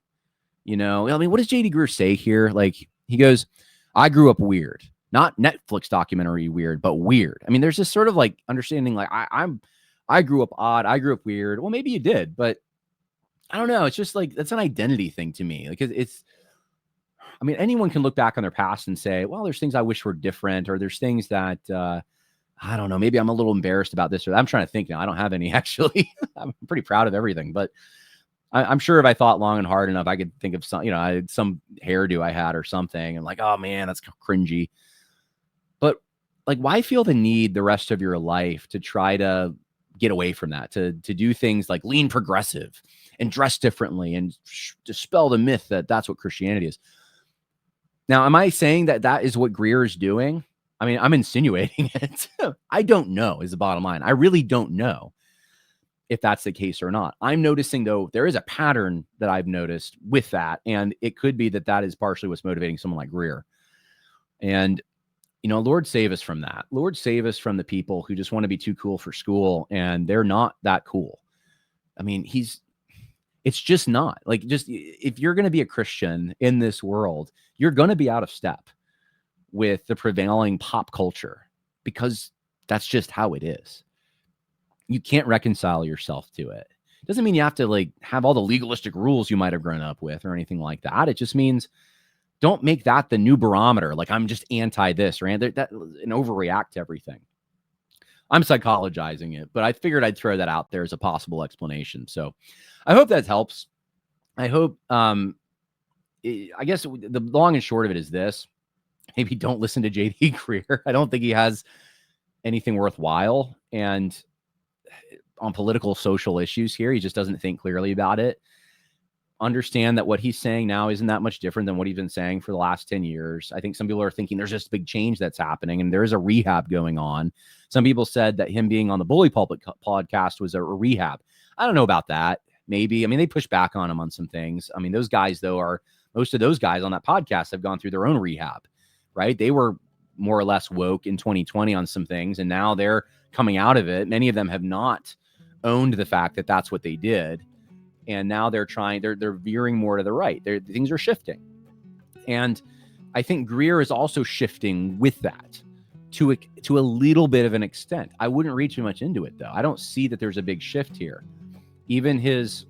You know, I mean, what does J.D. Greear say here? Like, he goes, I grew up weird, not Netflix documentary weird, but weird. I mean, there's this sort of like understanding, like I grew up odd. I grew up weird. Well, maybe you did, but I don't know. It's just like, that's an identity thing to me. Like I mean, anyone can look back on their past and say, well, there's things I wish were different, or there's things that, I don't know, maybe I'm a little embarrassed about this, or I'm trying to think now. I don't have any, actually. I'm pretty proud of everything, but I'm sure if I thought long and hard enough, I could think of some, you know, I had some hairdo I had or something and like, oh man, that's cringy. But like, why feel the need the rest of your life to try to get away from that, to do things like lean progressive and dress differently and dispel the myth that that's what Christianity is? Now, am I saying that that is what Greear is doing? I mean, I'm insinuating it. I don't know is the bottom line. I really don't know if that's the case or not. I'm noticing, though, there is a pattern that I've noticed with that. And it could be that that is partially what's motivating someone like Greear. And, you know, Lord save us from that. Lord save us from the people who just want to be too cool for school and they're not that cool. I mean, it's just not like, just if you're going to be a Christian in this world, you're going to be out of step with the prevailing pop culture because that's just how it is. You can't reconcile yourself to it. It doesn't mean you have to like have all the legalistic rules you might have grown up with or anything like that. It just means don't make that the new barometer. Like I'm just anti this or that and overreact to everything. I'm psychologizing it, but I figured I'd throw that out there as a possible explanation. So I hope that helps. I hope, I guess the long and short of it is this. Maybe don't listen to J.D. Greear. I don't think he has anything worthwhile. And on political, social issues here, he just doesn't think clearly about it. Understand that what he's saying now isn't that much different than what he's been saying for the last 10 years. I think some people are thinking there's just a big change that's happening and there is a rehab going on. Some people said that him being on the Bully Pulpit podcast was a rehab. I don't know about that. Maybe. I mean, they push back on him on some things. I mean, those guys, though, most of those guys on that podcast have gone through their own rehab, right? They were more or less woke in 2020 on some things, and now they're coming out of it. Many of them have not owned the fact that that's what they did. And now they're veering more to the right. Things are shifting. And I think Greear is also shifting with that to a little bit of an extent. I wouldn't read too much into it, though. I don't see that there's a big shift here. Even his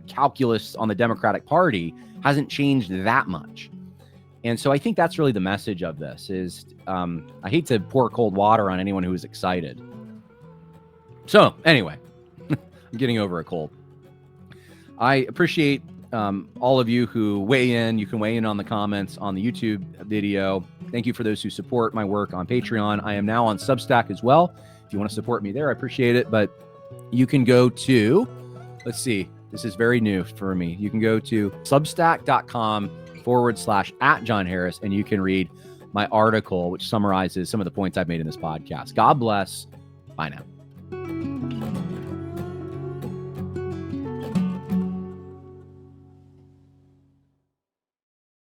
calculus on the Democratic Party hasn't changed that much. And so I think that's really the message of this is I hate to pour cold water on anyone who is excited. So anyway, I'm getting over a cold. I appreciate all of you who weigh in. You can weigh in on the comments on the YouTube video. Thank you for those who support my work on Patreon. I am now on Substack as well. If you want to support me there, I appreciate it. But you can go to, let's see, this is very new for me. You can go to substack.com/@Jon Harris, and you can read my article, which summarizes some of the points I've made in this podcast. God bless. Bye now.